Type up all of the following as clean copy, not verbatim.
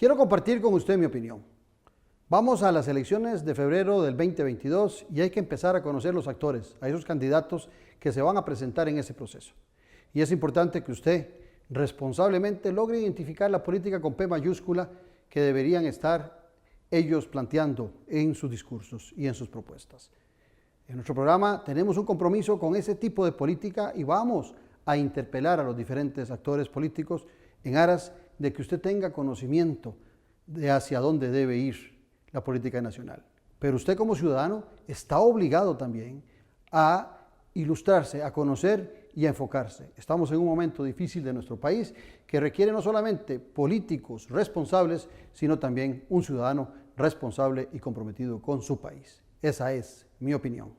Quiero compartir con usted mi opinión. Vamos a las elecciones de febrero del 2022 y hay que empezar a conocer los actores, a esos candidatos que se van a presentar en ese proceso. Y es importante que usted responsablemente logre identificar la política con P mayúscula que deberían estar ellos planteando en sus discursos y en sus propuestas. En nuestro programa tenemos un compromiso con ese tipo de política y vamos a interpelar a los diferentes actores políticos en aras de que usted tenga conocimiento de hacia dónde debe ir la política nacional. Pero usted como ciudadano está obligado también a ilustrarse, a conocer y a enfocarse. Estamos en un momento difícil de nuestro país que requiere no solamente políticos responsables, sino también un ciudadano responsable y comprometido con su país. Esa es mi opinión.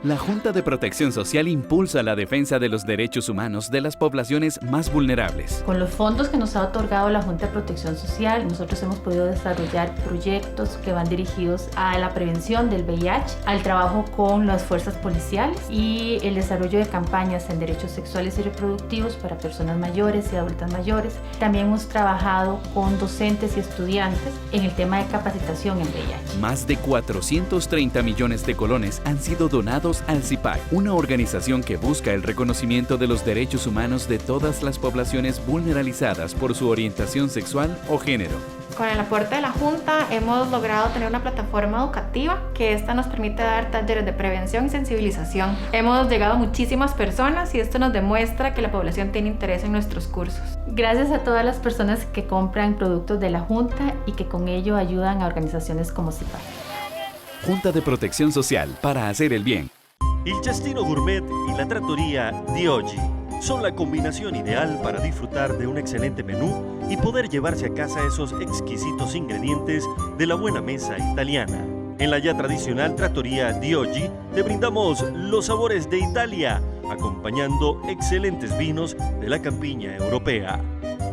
La Junta de Protección Social impulsa la defensa de los derechos humanos de las poblaciones más vulnerables. Con los fondos que nos ha otorgado la Junta de Protección Social, nosotros hemos podido desarrollar proyectos que van dirigidos a la prevención del VIH, al trabajo con las fuerzas policiales y el desarrollo de campañas en derechos sexuales y reproductivos para personas mayores y adultas mayores. También hemos trabajado con docentes y estudiantes en el tema de capacitación en VIH. Más de 430 millones de colones han sido donados al CIPAC, una organización que busca el reconocimiento de los derechos humanos de todas las poblaciones vulnerabilizadas por su orientación sexual o género. Con el aporte de la Junta hemos logrado tener una plataforma educativa que esta nos permite dar talleres de prevención y sensibilización. Hemos llegado a muchísimas personas y esto nos demuestra que la población tiene interés en nuestros cursos. Gracias a todas las personas que compran productos de la Junta y que con ello ayudan a organizaciones como CIPAC. Junta de Protección Social para hacer el bien. Il Cestino Gourmet y la Trattoria Di Oggi son la combinación ideal para disfrutar de un excelente menú y poder llevarse a casa esos exquisitos ingredientes de la buena mesa italiana. En la ya tradicional Trattoria Di Oggi te brindamos los sabores de Italia, acompañando excelentes vinos de la campiña europea.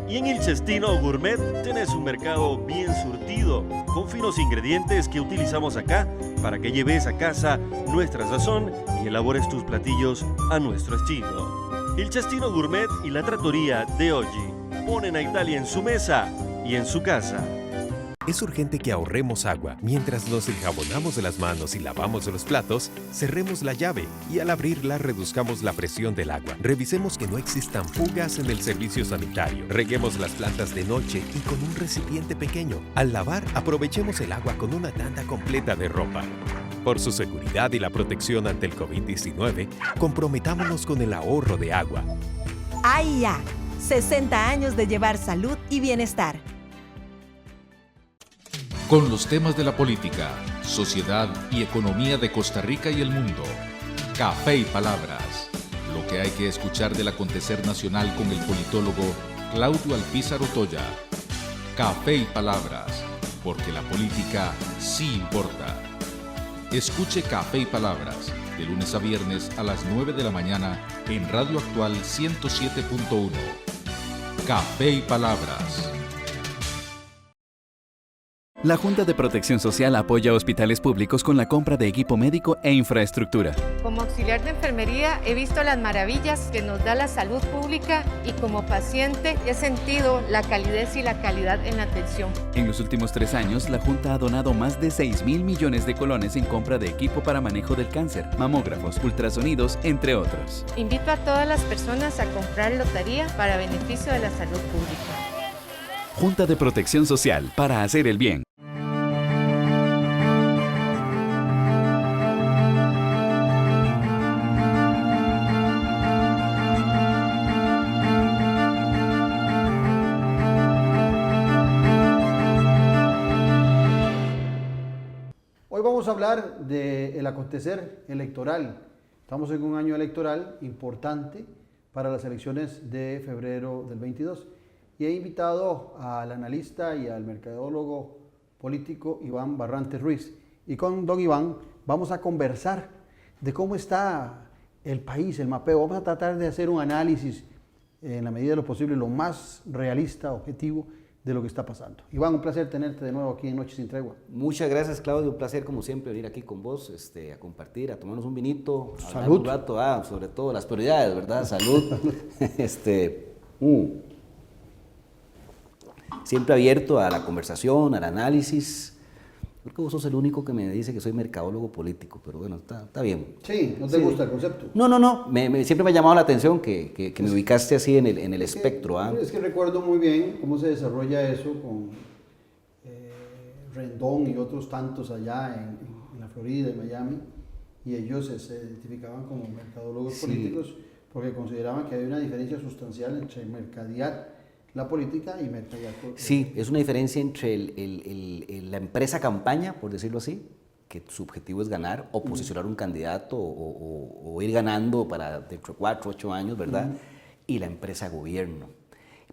Y en Il Cestino Gourmet tenés un mercado bien surtido, con finos ingredientes que utilizamos acá para que lleves a casa nuestra sazón y elabores tus platillos a nuestro estilo. Il Cestino Gourmet y la Trattoria Di Oggi ponen a Italia en su mesa y en su casa. Es urgente que ahorremos agua. Mientras nos enjabonamos las manos y lavamos los platos, cerremos la llave y al abrirla reduzcamos la presión del agua. Revisemos que no existan fugas en el servicio sanitario. Reguemos las plantas de noche y con un recipiente pequeño. Al lavar, aprovechemos el agua con una tanda completa de ropa. Por su seguridad y la protección ante el COVID-19, comprometámonos con el ahorro de agua. AIA, 60 años de llevar salud y bienestar. Con los temas de la política, sociedad y economía de Costa Rica y el mundo. Café y Palabras. Lo que hay que escuchar del acontecer nacional con el politólogo Claudio Alpizar Otoya. Café y Palabras, porque la política sí importa. Escuche Café y Palabras, de lunes a viernes a las 9 de la mañana en Radio Actual 107.1. Café y Palabras. La Junta de Protección Social apoya a hospitales públicos con la compra de equipo médico e infraestructura. Como auxiliar de enfermería he visto las maravillas que nos da la salud pública y como paciente he sentido la calidez y la calidad en la atención. En los últimos 3 años, la Junta ha donado más de 6.000 millones de colones en compra de equipo para manejo del cáncer, mamógrafos, ultrasonidos, entre otros. Invito a todas las personas a comprar lotería para beneficio de la salud pública. Junta de Protección Social para hacer el bien. Hoy vamos a hablar del acontecer electoral. Estamos en un año electoral importante para las elecciones de febrero del 22. Y he invitado al analista y al mercadólogo político Iván Barrantes Ruiz. Y con don Iván vamos a conversar de cómo está el país, el mapeo. Vamos a tratar de hacer un análisis en la medida de lo posible, lo más realista, objetivo, de lo que está pasando. Iván, un placer tenerte de nuevo aquí en Noche Sin Tregua. Muchas gracias, Claudio, un placer como siempre venir aquí con vos, a compartir, a tomarnos un vinito, a hablar Salud. un rato, sobre todo las prioridades, ¿verdad? Salud. Siempre abierto a la conversación, al análisis. Creo que vos sos el único que me dice que soy mercadólogo político, pero bueno, está bien. Sí, ¿no te gusta el concepto? No, siempre me ha llamado la atención que me ubicaste así en el espectro. Es que recuerdo muy bien cómo se desarrolla eso con Rendón y otros tantos allá en la Florida, en Miami, y ellos se identificaban como mercadólogos políticos porque consideraban que había una diferencia sustancial entre mercadear la política y mercadear. Sí, es una diferencia entre la empresa campaña, por decirlo así, que su objetivo es ganar o posicionar un candidato o ir ganando para dentro de 4, 8 años, ¿verdad? Y la empresa gobierno.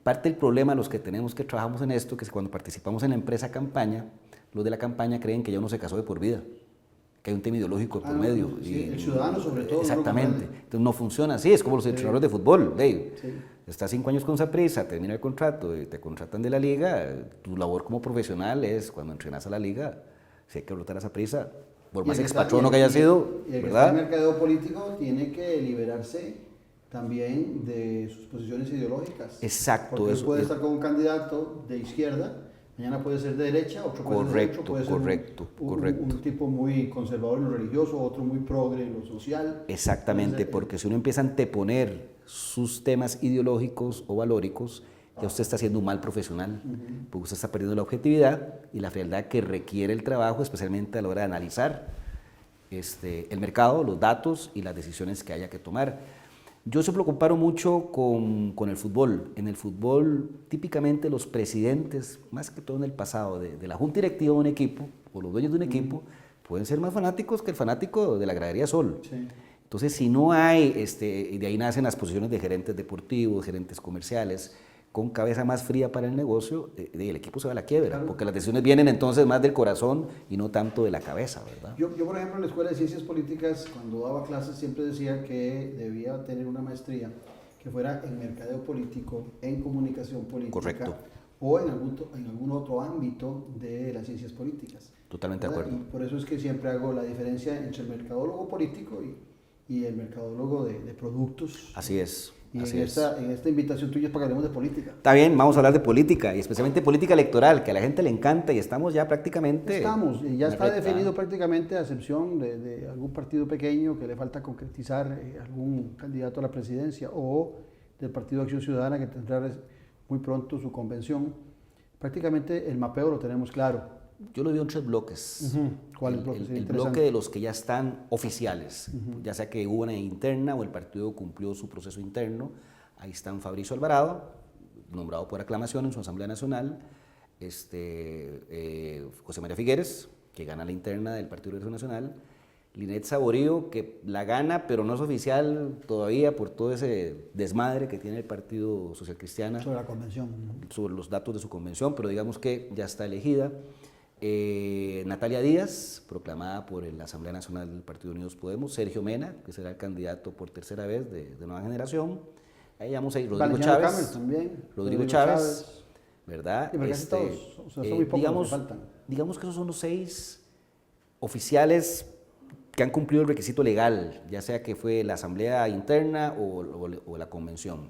Parte del problema, los que tenemos que trabajamos en esto, que es cuando participamos en la empresa campaña, los de la campaña creen que ya uno se casó de por vida, que hay un tema ideológico por medio. Sí, el ciudadano sobre todo. Exactamente. Entonces no funciona así, es como los entrenadores de fútbol. Estás 5 años con Saprissa, termina el contrato y te contratan de la liga, tu labor como profesional es, cuando entrenas a la liga, si hay que rotar a Saprissa, por más expatrono que haya sido, y el que ¿verdad? está en el mercadeo político tiene que liberarse también de sus posiciones ideológicas. Exacto. Porque él puede estar con un candidato de izquierda, mañana puede ser de derecha, otro puede ser de centro, puede ser un tipo muy conservador en lo religioso, otro muy progre en lo social. Exactamente, porque si uno empieza a anteponer sus temas ideológicos o valóricos, ya usted está siendo un mal profesional, porque usted está perdiendo la objetividad y la frialdad que requiere el trabajo, especialmente a la hora de analizar el mercado, los datos y las decisiones que haya que tomar. Yo siempre lo comparo mucho con el fútbol. En el fútbol, típicamente los presidentes, más que todo en el pasado, de la junta directiva de un equipo, o los dueños de un equipo, pueden ser más fanáticos que el fanático de la gradería Sol. Sí. Entonces, si no hay, y de ahí nacen las posiciones de gerentes deportivos, gerentes comerciales, con cabeza más fría para el negocio, el equipo se va a la quiebra, porque las decisiones vienen entonces más del corazón y no tanto de la cabeza, ¿verdad? Yo, por ejemplo, en la Escuela de Ciencias Políticas, cuando daba clases, siempre decía que debía tener una maestría que fuera en mercadeo político, en comunicación política. Correcto. O en algún otro ámbito de las ciencias políticas. Totalmente de ¿verdad? acuerdo. Y por eso es que siempre hago la diferencia entre el mercadólogo político y el mercadólogo de productos. Así es. Y así en es. esta invitación tuya es para que hablemos de política. Está bien, vamos a hablar de política, y especialmente política electoral, que a la gente le encanta, y estamos ya prácticamente... Y ya está recta. definido prácticamente, a excepción de algún partido pequeño que le falta concretizar algún candidato a la presidencia, o del Partido Acción Ciudadana, que tendrá muy pronto su convención. Prácticamente el mapeo lo tenemos claro. Yo lo veo en 3 bloques. ¿Cuál bloque? El bloque de los que ya están oficiales, ya sea que hubo una interna o el partido cumplió su proceso interno. Ahí están Fabricio Alvarado, nombrado por aclamación en su Asamblea Nacional, José María Figueres, que gana la interna del Partido Liberación Nacional, Linet Saborío, que la gana, pero no es oficial todavía por todo ese desmadre que tiene el Partido Social Cristiano. Sobre la convención. Sobre los datos de su convención, pero digamos que ya está elegida. Natalia Díaz, proclamada por la Asamblea Nacional del Partido Unidos Podemos. Sergio Mena, que será el candidato por tercera vez de Nueva Generación. Ahí vamos ahí, Rodrigo Chávez. Cámara también. Rodrigo Chávez, ¿verdad? Y casi todos, o sea, son muy pocos los que faltan. Digamos que esos son los 6 oficiales que han cumplido el requisito legal, ya sea que fue la asamblea interna o la convención.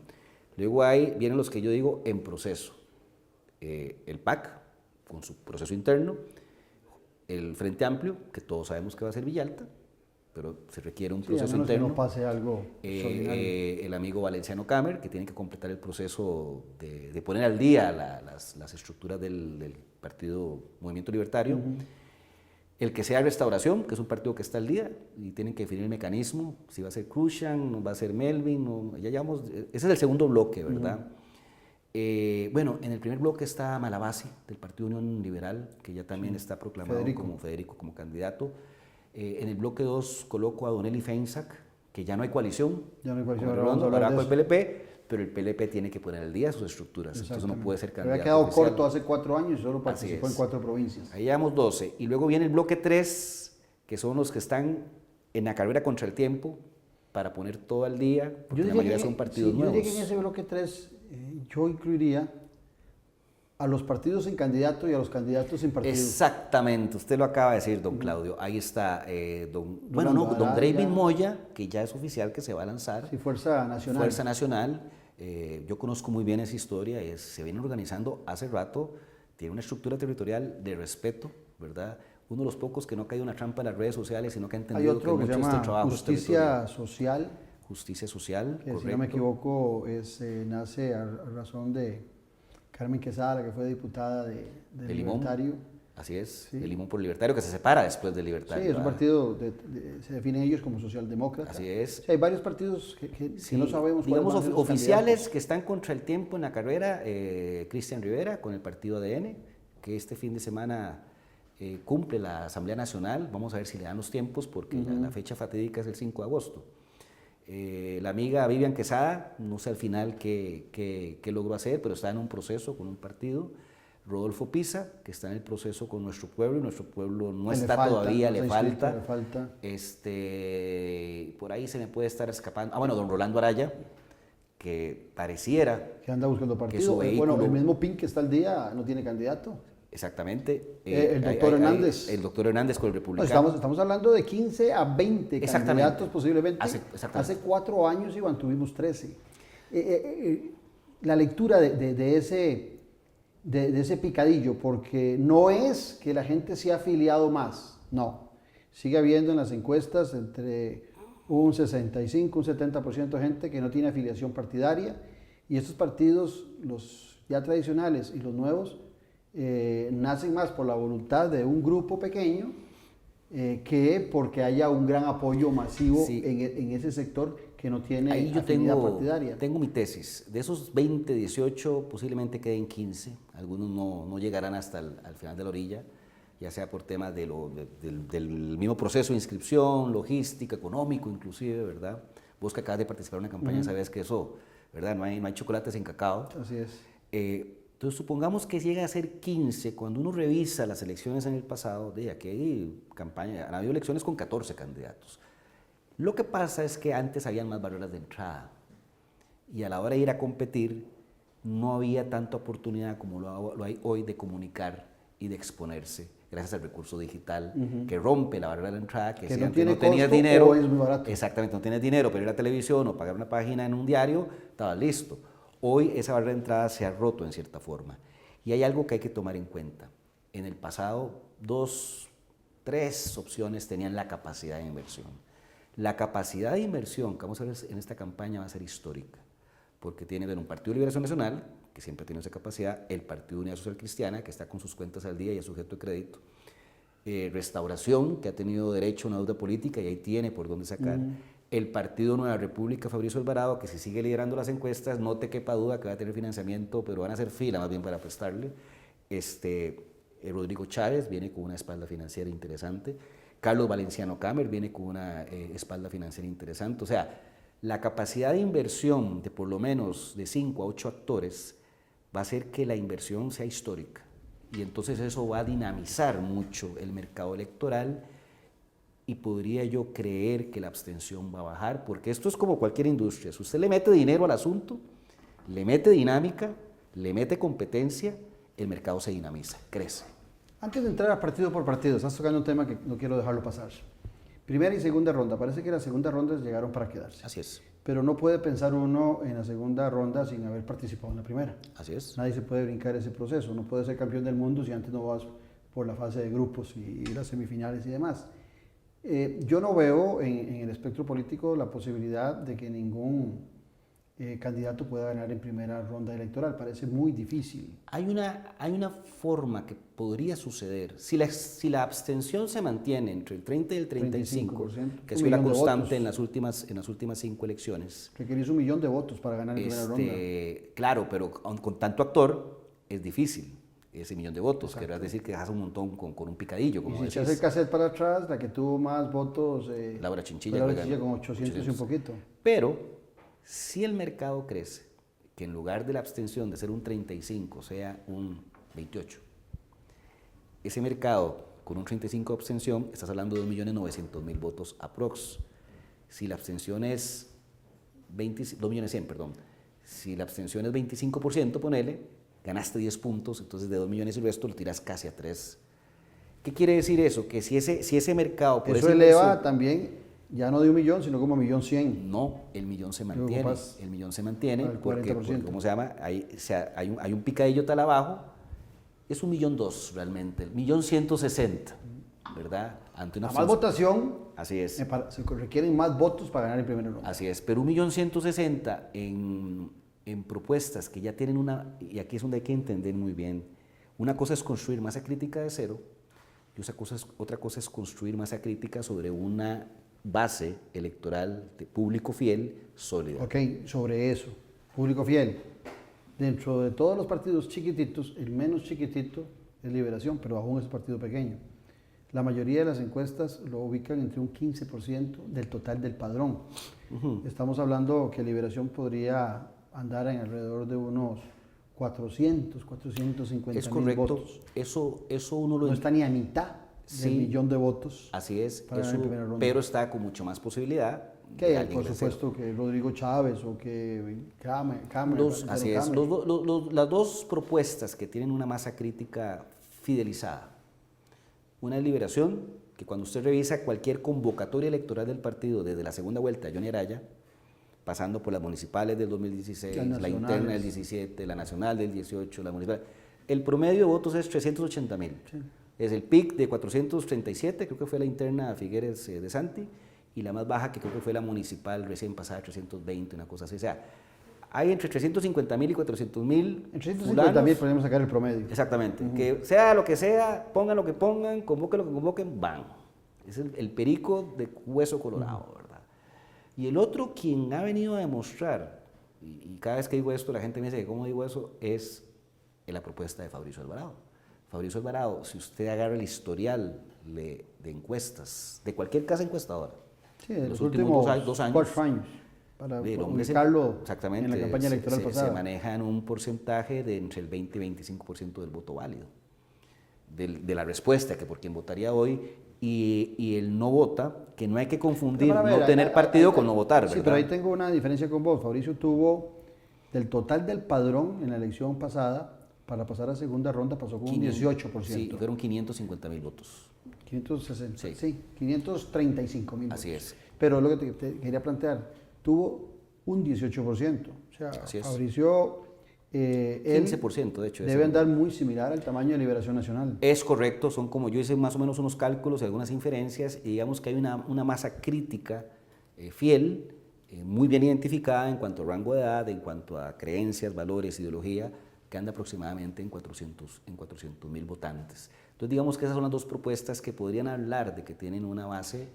Luego vienen los que yo digo en proceso. El PAC, con su proceso interno, el Frente Amplio, que todos sabemos que va a ser Villalta, pero se requiere un proceso interno. Que no pase algo el amigo Valenciano Camer, que tiene que completar el proceso de poner al día las estructuras del partido Movimiento Libertario. El que sea Restauración, que es un partido que está al día, y tienen que definir el mecanismo, si va a ser Cruzan, va a ser Melvin, ya llevamos, ese es el segundo bloque, ¿verdad? Bueno, en el primer bloque está Malabasi, del Partido Unión Liberal, que ya también está proclamado como Federico, como candidato. En el bloque 2 coloco a Don Eli Feinsack, que ya no hay coalición. Ya no hay coalición, ahora con el PLP, pero el PLP tiene que poner al día sus estructuras, entonces no puede ser candidato. Había quedado oficial. corto hace 4 años y solo participó en 4 provincias. Ahí llevamos 12. Y luego viene el bloque 3, que son los que están en la carrera contra el tiempo para poner todo al día, porque la mayoría son partidos nuevos. Yo diría que en ese bloque 3 yo incluiría a los partidos sin candidato y a los candidatos sin partido. Exactamente, usted lo acaba de decir, don Claudio. Ahí está don David Moya, que ya es oficial que se va a lanzar. Sí, Fuerza Nacional. Fuerza Nacional. Yo conozco muy bien esa historia, se viene organizando hace rato, tiene una estructura territorial de respeto, ¿verdad? Uno de los pocos que no ha caído en una trampa en las redes sociales, sino que ha entendido que mucho de este trabajo Justicia Social. Justicia Social, que si no me equivoco nace a razón de Carmen Quesada, que fue diputada del Libertario. Así es, sí. El Limón por el Libertario, que se separa después del Libertario. Sí, es un partido, se definen ellos como socialdemócrata. Así es. Sí, hay varios partidos que no sabemos. Digamos, oficiales que están contra el tiempo en la carrera, Cristian Rivera con el partido ADN, que este fin de semana cumple la Asamblea Nacional. Vamos a ver si le dan los tiempos, porque la fecha fatídica es el 5 de agosto. La amiga Vivian Quesada, no sé al final qué logró hacer, pero está en un proceso con un partido. Rodolfo Pisa, que está en el proceso con Nuestro Pueblo, y Nuestro Pueblo no está todavía, le falta. Por ahí se me puede estar escapando. Don Rolando Araya, que pareciera que anda buscando partido. Bueno, el mismo PIN que está al día no tiene candidato. Exactamente. El doctor Hernández. El doctor Hernández con el Republicano. Estamos hablando de 15 a 20 candidatos posiblemente. Hace 4 años, Iván, tuvimos 13. La lectura de ese picadillo, porque no es que la gente se ha afiliado más, no. Sigue habiendo en las encuestas entre un 65, un 70% de gente que no tiene afiliación partidaria, y estos partidos, los ya tradicionales y los nuevos, nacen más por la voluntad de un grupo pequeño que porque haya un gran apoyo masivo en ese sector que no tiene afinidad partidaria. Tengo mi tesis. De esos 20, 18, posiblemente queden 15. Algunos no llegarán hasta al final de la orilla, ya sea por temas del mismo proceso de inscripción, logística, económico inclusive, ¿verdad? Vos que acabas de participar en una campaña sabes que eso, ¿verdad? No hay chocolate sin cacao. Así es. Entonces, supongamos que llega a ser 15, cuando uno revisa las elecciones en el pasado, aquí hay campaña, han habido elecciones con 14 candidatos. Lo que pasa es que antes habían más barreras de entrada, y a la hora de ir a competir, no había tanta oportunidad como lo hay hoy de comunicar y de exponerse, gracias al recurso digital, que rompe la barrera de entrada, que si no antes no tenías dinero, o es muy barato. Exactamente, no tenías dinero para ir a televisión o pagar una página en un diario, estabas listo. Hoy esa barrera de entrada se ha roto en cierta forma, y hay algo que hay que tomar en cuenta. En el pasado, 2, 3 opciones tenían la capacidad de inversión. La capacidad de inversión que vamos a ver en esta campaña va a ser histórica, porque tiene un Partido de Liberación Nacional, que siempre ha tenido esa capacidad, el Partido de Unidad Social Cristiana, que está con sus cuentas al día y es sujeto de crédito, Restauración, que ha tenido derecho a una deuda política y ahí tiene por dónde sacar, el Partido Nueva República, Fabricio Alvarado, que si sigue liderando las encuestas, no te quepa duda que va a tener financiamiento, pero van a hacer fila más bien para prestarle. Rodrigo Chávez viene con una espalda financiera interesante, Carlos Valenciano Camer viene con una espalda financiera interesante. O sea, la capacidad de inversión de por lo menos de 5 a 8 actores va a hacer que la inversión sea histórica, y entonces eso va a dinamizar mucho el mercado electoral, y podría yo creer que la abstención va a bajar, porque esto es como cualquier industria. Si usted le mete dinero al asunto, le mete dinámica, le mete competencia, el mercado se dinamiza, crece. Antes de entrar a partido por partido, estás tocando un tema que no quiero dejarlo pasar. Primera y segunda ronda. Parece que las segundas rondas llegaron para quedarse. Así es. Pero no puede pensar uno en la segunda ronda sin haber participado en la primera. Así es. Nadie se puede brincar ese proceso. No puede ser campeón del mundo si antes no vas por la fase de grupos y las semifinales y demás. Yo no veo en el espectro político la posibilidad de que ningún candidato pueda ganar en primera ronda electoral. Parece muy difícil. Hay una forma que podría suceder. Si la abstención se mantiene entre el 30 y el 35%, que es la constante en las últimas 5 elecciones. Requerís 1 millón de votos para ganar en primera ronda. Claro, pero con tanto actor es difícil ese 1 millón de votos. Querrás decir que dejas un montón con un picadillo. Como y si echas el cassette para atrás, la que tuvo más votos... Laura Chinchilla con 800 y un poquito. Pero si el mercado crece, que en lugar de la abstención de ser un 35 sea un 28, ese mercado con un 35 de abstención, estás hablando de 2.900.000 votos aprox. Si la abstención es 2.100.000, perdón. Si la abstención es 25%, ponele, ganaste 10 puntos, entonces de 2 millones y el resto lo tiras casi a 3. ¿Qué quiere decir eso? Que si ese mercado... Por eso eleva también, ya no de 1 millón, sino como 1.100.000. No, el millón se mantiene. El millón se mantiene porque, ¿cómo se llama? Hay un picadillo tal abajo, es 1.200.000 realmente, 1.160.000, ¿verdad? Ante una más votación, así es. Se requieren más votos para ganar el primer ronda. Así es, pero 1.160.000 en propuestas que ya tienen y aquí es donde hay que entender muy bien, una cosa es construir masa crítica de cero y otra cosa es construir masa crítica sobre una base electoral de público fiel sólida. Ok, sobre eso, público fiel. Dentro de todos los partidos chiquititos, el menos chiquitito es Liberación, pero aún es un partido pequeño. La mayoría de las encuestas lo ubican entre un 15% del total del padrón. Estamos hablando que Liberación podría andar en alrededor de unos 450.000 votos. Eso uno lo... No está ni a mitad del millón de votos. Así es, pero está con mucho más posibilidad. Que hay, por supuesto, que Rodrigo Chávez o que Kramer. Así es, las dos propuestas que tienen una masa crítica fidelizada. Una es Liberación, que cuando usted revisa cualquier convocatoria electoral del partido desde la segunda vuelta de Johnny Araya, pasando por las municipales del 2016, la interna del 17, la nacional del 18, la municipal, el promedio de votos es 380.000. Sí. Es el pic de 437, creo que fue la interna Figueres de Santi, y la más baja que creo que fue la municipal recién pasada, 320, una cosa así. O sea, hay entre 350.000 y 400.000. En 350.000 podemos sacar el promedio. Exactamente. Que sea lo que sea, pongan lo que pongan, convoquen lo que convoquen, van. Es el perico de hueso colorado, ¿verdad? Y el otro, quien ha venido a demostrar, y cada vez que digo esto la gente me dice que cómo digo eso, es la propuesta de Fabricio Alvarado. Fabricio Alvarado, si usted agarra el historial de encuestas, de cualquier casa encuestadora, sí, de los últimos 2 años, 4 años, para ubicarlo en la campaña electoral pasada. Se maneja en un porcentaje de entre el 20 y 25% del voto válido, de la respuesta, que por quien votaría hoy, y el no vota, que no hay que confundir no tener partido con no votar, ¿verdad? Sí, pero ahí tengo una diferencia con vos. Fabricio tuvo, del total del padrón en la elección pasada, para pasar a segunda ronda, pasó con un 18%. Sí, fueron 550.000 votos. 560, sí, 535.000 votos. Así es. Pero lo que te quería plantear, tuvo un 18%. O sea, Fabricio, 15% de hecho. Debe andar muy similar al tamaño de Liberación Nacional. Es correcto, son como yo hice más o menos unos cálculos y algunas inferencias, y digamos que hay una masa crítica fiel, muy bien identificada en cuanto a rango de edad, en cuanto a creencias, valores, ideología, que anda aproximadamente en 400.000 votantes. Entonces digamos que esas son las dos propuestas que podrían hablar de que tienen una base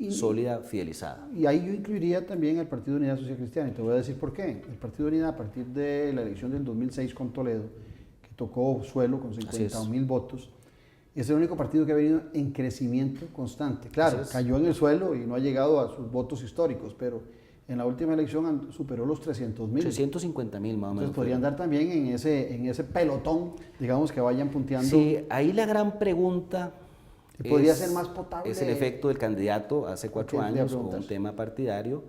sólida, fidelizada. Y ahí yo incluiría también el Partido de Unidad Social Cristiana, y te voy a decir por qué. El Partido de Unidad, a partir de la elección del 2006 con Toledo, que tocó suelo con 50.000 votos, es el único partido que ha venido en crecimiento constante. Claro, cayó en el suelo y no ha llegado a sus votos históricos, pero en la última elección superó los 300.000. 350.000 más o menos. Entonces podrían dar también en ese pelotón, digamos, que vayan punteando. Sí, ahí la gran pregunta podría ser más potable. Es el efecto del candidato hace 4 años con un tema partidario,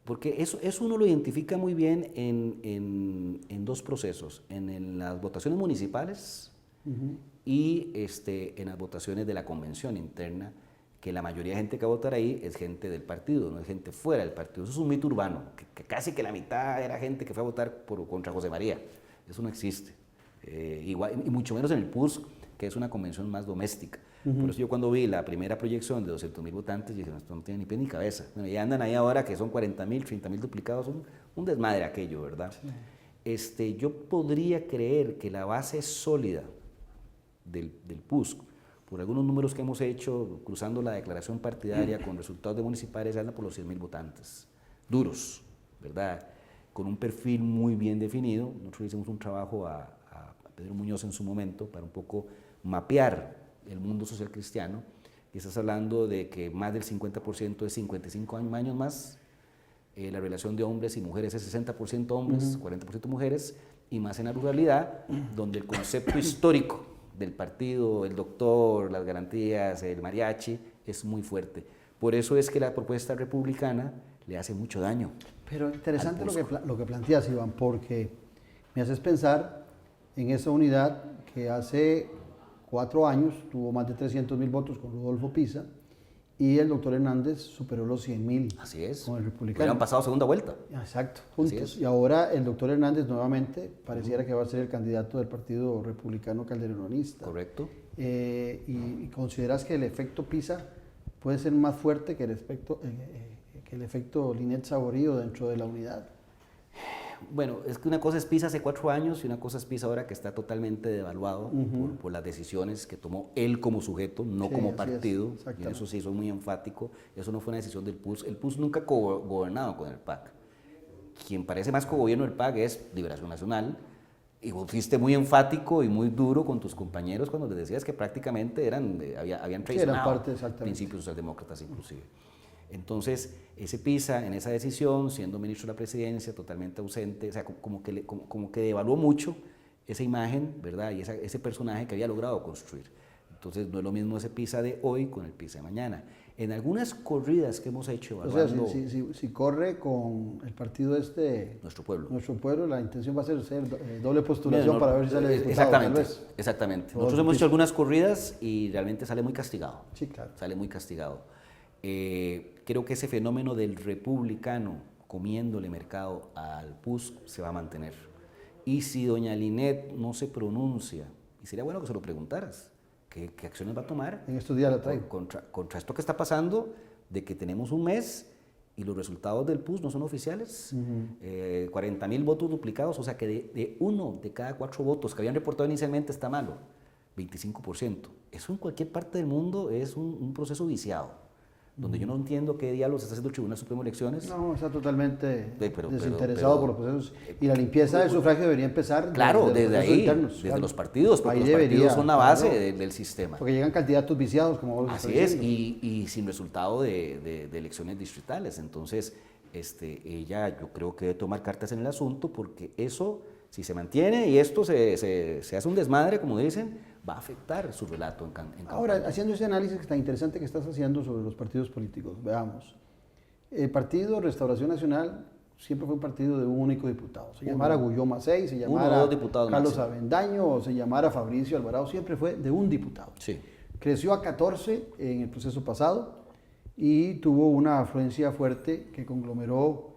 porque eso uno lo identifica muy bien en dos procesos, en las votaciones municipales y en las votaciones de la convención interna, que la mayoría de gente que va a votar ahí es gente del partido, no es gente fuera del partido. Eso es un mito urbano, que casi que la mitad era gente que fue a votar contra José María. Eso no existe. Igual, y mucho menos en el PUSC, que es una convención más doméstica. Por eso yo cuando vi la primera proyección de 200.000 votantes, dije, esto no tiene ni pie ni cabeza. Bueno, ya andan ahí ahora que son 40.000, 30.000 duplicados, un desmadre aquello, ¿verdad? Sí. Yo podría creer que la base sólida del PUSC, por algunos números que hemos hecho, cruzando la declaración partidaria con resultados de municipales, anda por los 100.000 votantes, duros, ¿verdad? Con un perfil muy bien definido. Nosotros hicimos un trabajo a Pedro Muñoz en su momento para un poco mapear el mundo social cristiano, y estás hablando de que más del 50% es 55 años más, la relación de hombres y mujeres es 60% hombres, 40% mujeres, y más en la ruralidad, donde el concepto histórico del partido, el doctor, las garantías, el mariachi, es muy fuerte. Por eso es que la propuesta republicana le hace mucho daño. Pero interesante lo que planteas, Iván, porque me haces pensar en esa unidad que hace 4 años tuvo más de 300.000 votos con Rodolfo Pisa y el doctor Hernández superó los 100.000. Así es. Con el republicano. Hubieran pasado segunda vuelta. Exacto, juntos. Y ahora el doctor Hernández nuevamente pareciera que va a ser el candidato del Partido Republicano Calderonista. Correcto. Y consideras que el efecto Pisa puede ser más fuerte que el efecto Linet Saborío dentro de la unidad. Bueno, es que una cosa es Pisa hace 4 años y una cosa es Pisa ahora que está totalmente devaluado por las decisiones que tomó él como sujeto, no como partido. Y eso sí, soy muy enfático. Eso no fue una decisión del PUS. El PUS nunca ha gobernado con el PAC. Quien parece más cogobierno del PAC es Liberación Nacional. Y vos fuiste muy enfático y muy duro con tus compañeros cuando les decías que prácticamente habían traicionado principios socialdemócratas inclusive. Entonces, ese Pisa en esa decisión, siendo ministro de la presidencia, totalmente ausente, o sea, como que devaluó mucho esa imagen, ¿verdad? Y ese personaje que había logrado construir. Entonces, no es lo mismo ese Pisa de hoy con el Pisa de mañana. En algunas corridas que hemos hecho evaluando... O sea, si corre con el partido Nuestro Pueblo. Nuestro Pueblo, la intención va a ser doble postulación para ver si sale diputado. Exactamente. Nosotros hemos hecho algunas corridas y realmente sale muy castigado. Sí, claro. Sale muy castigado. Creo que ese fenómeno del republicano comiéndole mercado al PUS se va a mantener. Y si doña Linet no se pronuncia, y sería bueno que se lo preguntaras, ¿qué acciones va a tomar? En estos días la traigo. Contra esto que está pasando, de que tenemos un mes y los resultados del PUS no son oficiales, 40.000 votos duplicados, o sea que de 1 de cada 4 votos que habían reportado inicialmente está malo, 25%. Eso en cualquier parte del mundo es un proceso viciado, donde yo no entiendo qué diablos está haciendo el Tribunal Supremo de Elecciones. No, está totalmente desinteresado por los procesos. Y la limpieza del sufragio debería empezar desde ahí, internos, desde los partidos, porque los partidos son la base del sistema. Porque llegan candidatos viciados, como vos Así es, y sin resultado de elecciones distritales. Entonces, ella yo creo que debe tomar cartas en el asunto, porque eso, si se mantiene y esto se hace un desmadre, como dicen, va a afectar su relato en campaña. Ahora, haciendo ese análisis tan interesante que estás haciendo sobre los partidos políticos, veamos. El Partido Restauración Nacional siempre fue un partido de un único diputado. Se llamara Gulló Macei, se llamara Carlos Avendaño o se llamara Fabricio Alvarado, siempre fue de un diputado. Sí. Creció a 14 en el proceso pasado y tuvo una afluencia fuerte que conglomeró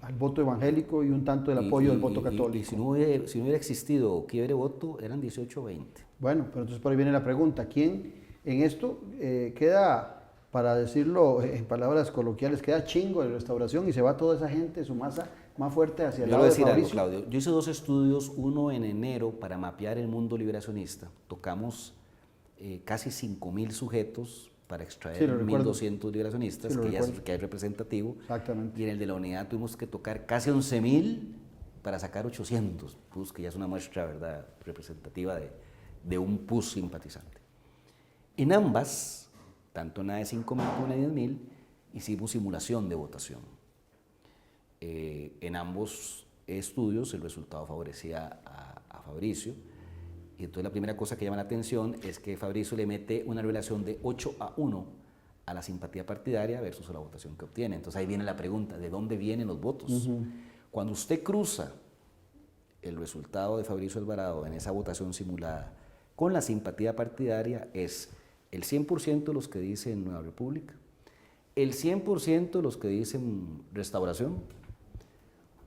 al voto evangélico y un tanto del apoyo del voto católico. Y si no hubiera existido quiebre voto, eran 18 o 20. Bueno, pero entonces por ahí viene la pregunta, ¿quién en esto queda, para decirlo en palabras coloquiales, queda chingo de Restauración y se va toda esa gente, su masa más fuerte hacia el lado de Fabricio? Claudio, yo hice 2 estudios, uno en enero para mapear el mundo liberacionista. Tocamos casi 5.000 sujetos para extraer 1.200 liberacionistas, que es representativo. Exactamente. Y en el de la unidad tuvimos que tocar casi 11.000 para sacar 800 PUS, que ya es una muestra, ¿verdad?, representativa de un PUS simpatizante. En ambas, tanto en la de 5.000 como en la de 10.000, hicimos simulación de votación. En ambos estudios el resultado favorecía a Fabricio. Y entonces la primera cosa que llama la atención es que Fabricio le mete una relación de 8-1 a la simpatía partidaria versus a la votación que obtiene. Entonces ahí viene la pregunta, ¿de dónde vienen los votos? Cuando usted cruza el resultado de Fabricio Alvarado en esa votación simulada con la simpatía partidaria, es el 100% de los que dicen Nueva República, el 100% de los que dicen Restauración,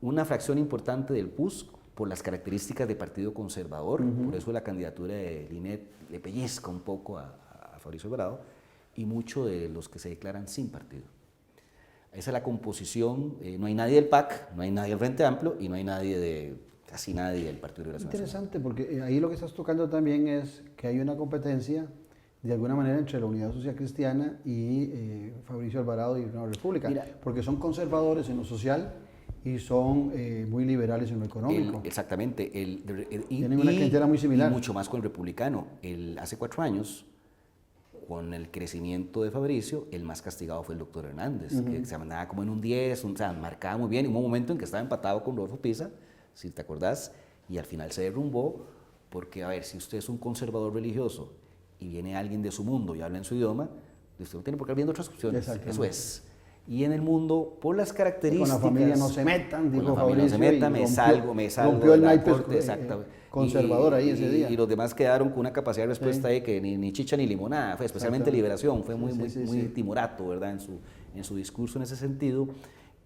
una fracción importante del PUS, por las características de partido conservador, por eso la candidatura de Linet le pellizca un poco a Fabricio Alvarado, y mucho de los que se declaran sin partido. Esa es la composición, no hay nadie del PAC, no hay nadie del Frente Amplio y no hay casi nadie del Partido de Liberación Nacional. Interesante, porque ahí lo que estás tocando también es que hay una competencia de alguna manera entre la Unidad Social Cristiana y Fabricio Alvarado y Nueva República, porque son conservadores en lo social y son muy liberales en lo económico. Exactamente. Tienen una clientela muy similar. Y mucho más con el republicano. Hace 4 años, con el crecimiento de Fabricio, el más castigado fue el doctor Hernández, que se mandaba como en un 10, o sea, marcaba muy bien. En un momento en que estaba empatado con Rodolfo Pisa, si te acordás, y al final se derrumbó, porque, a ver, si usted es un conservador religioso y viene alguien de su mundo y habla en su idioma, usted no tiene por qué ir viendo otras opciones. Eso es. Y en el mundo, por las características... Con la familia no se metan, dijo con la familia no se Fabricio, metan, y me salgo rompió el de la naipe corte, exactamente. conservador ahí ese día. Y los demás quedaron con una capacidad de respuesta ahí que ni chicha ni limonada, fue especialmente Liberación, fue muy timorato, ¿verdad? En su discurso en ese sentido.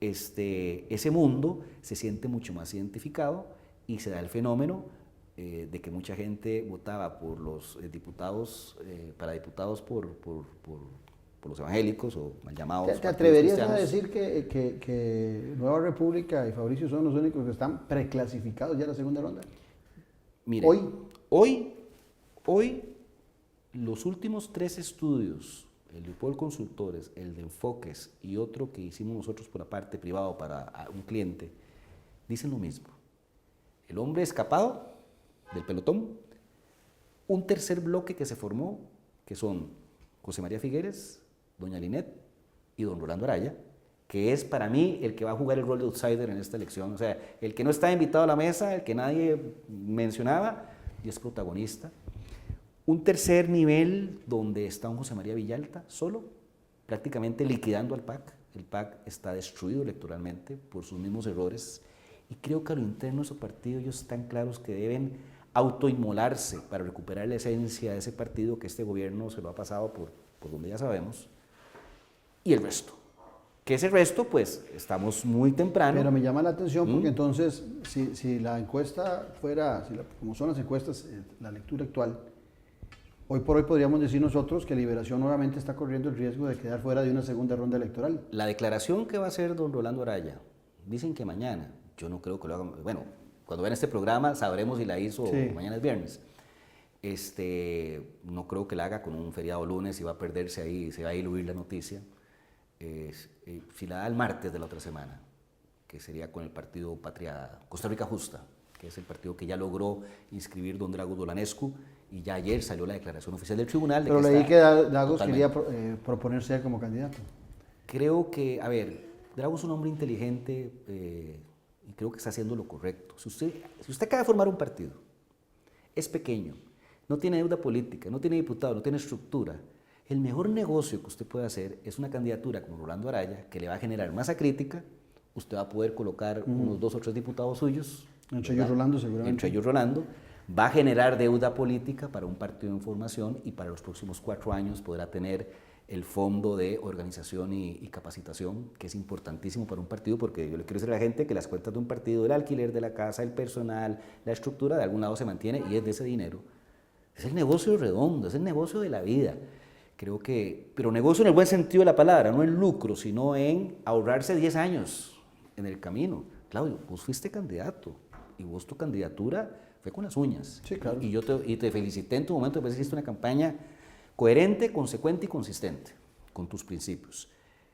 Ese mundo se siente mucho más identificado y se da el fenómeno de que mucha gente votaba por los diputados, para diputados por los evangélicos o mal llamados. ¿Te atreverías a decir que Nueva República y Fabricio son los únicos que están preclasificados ya en la segunda ronda? Mire, hoy los últimos 3 estudios, el de Paul Consultores, el de Enfoques y otro que hicimos nosotros por la parte privada para un cliente, dicen lo mismo. El hombre escapado del pelotón, un tercer bloque que se formó, que son José María Figueres, doña Linet y don Rolando Araya, que es para mí el que va a jugar el rol de outsider en esta elección, o sea, el que no está invitado a la mesa, el que nadie mencionaba y es protagonista. Un tercer nivel donde está un José María Villalta solo, prácticamente liquidando al PAC. El PAC está destruido electoralmente por sus mismos errores y creo que a lo interno de su partido ellos están claros que deben autoinmolarse para recuperar la esencia de ese partido que este gobierno se lo ha pasado por donde ya sabemos, y el resto. Que ese resto, pues, estamos muy temprano. Pero me llama la atención porque entonces, si la encuesta fuera, como son las encuestas, la lectura actual, hoy por hoy podríamos decir nosotros que Liberación nuevamente está corriendo el riesgo de quedar fuera de una segunda ronda electoral. La declaración que va a hacer don Rolando Araya, dicen que mañana, yo no creo que lo hagan, bueno, cuando vean este programa sabremos si la hizo mañana es viernes. No creo que la haga con un feriado lunes y va a perderse ahí, se va a diluir la noticia. Si la da el martes de la otra semana, que sería con el partido Patria Costa Rica Justa, que es el partido que ya logró inscribir don Dragos Dolanescu, y ya ayer salió la declaración oficial del tribunal. Pero leí que Dragos quería proponerse como candidato. Creo que, a ver, Dragos es un hombre inteligente y creo que está haciendo lo correcto. Si usted acaba de formar un partido, es pequeño, no tiene deuda política, no tiene diputado, no tiene estructura, el mejor negocio que usted puede hacer es una candidatura como Rolando Araya, que le va a generar masa crítica, usted va a poder colocar unos 2 o 3 diputados suyos. Entre ellos Rolando, seguramente. Entre ellos Rolando. Va a generar deuda política para un partido en formación y para los próximos 4 años podrá tener el fondo de organización y capacitación, que es importantísimo para un partido, porque yo le quiero decir a la gente que las cuentas de un partido, el alquiler de la casa, el personal, la estructura, de algún lado se mantiene y es de ese dinero. Es el negocio redondo, es el negocio de la vida. Creo que, pero negocio en el buen sentido de la palabra, no en lucro, sino en ahorrarse 10 años en el camino. Claudio, vos fuiste candidato y vos tu candidatura fue con las uñas. Sí, claro. Y yo te felicité en tu momento, porque hiciste una campaña coherente, consecuente y consistente con tus principios.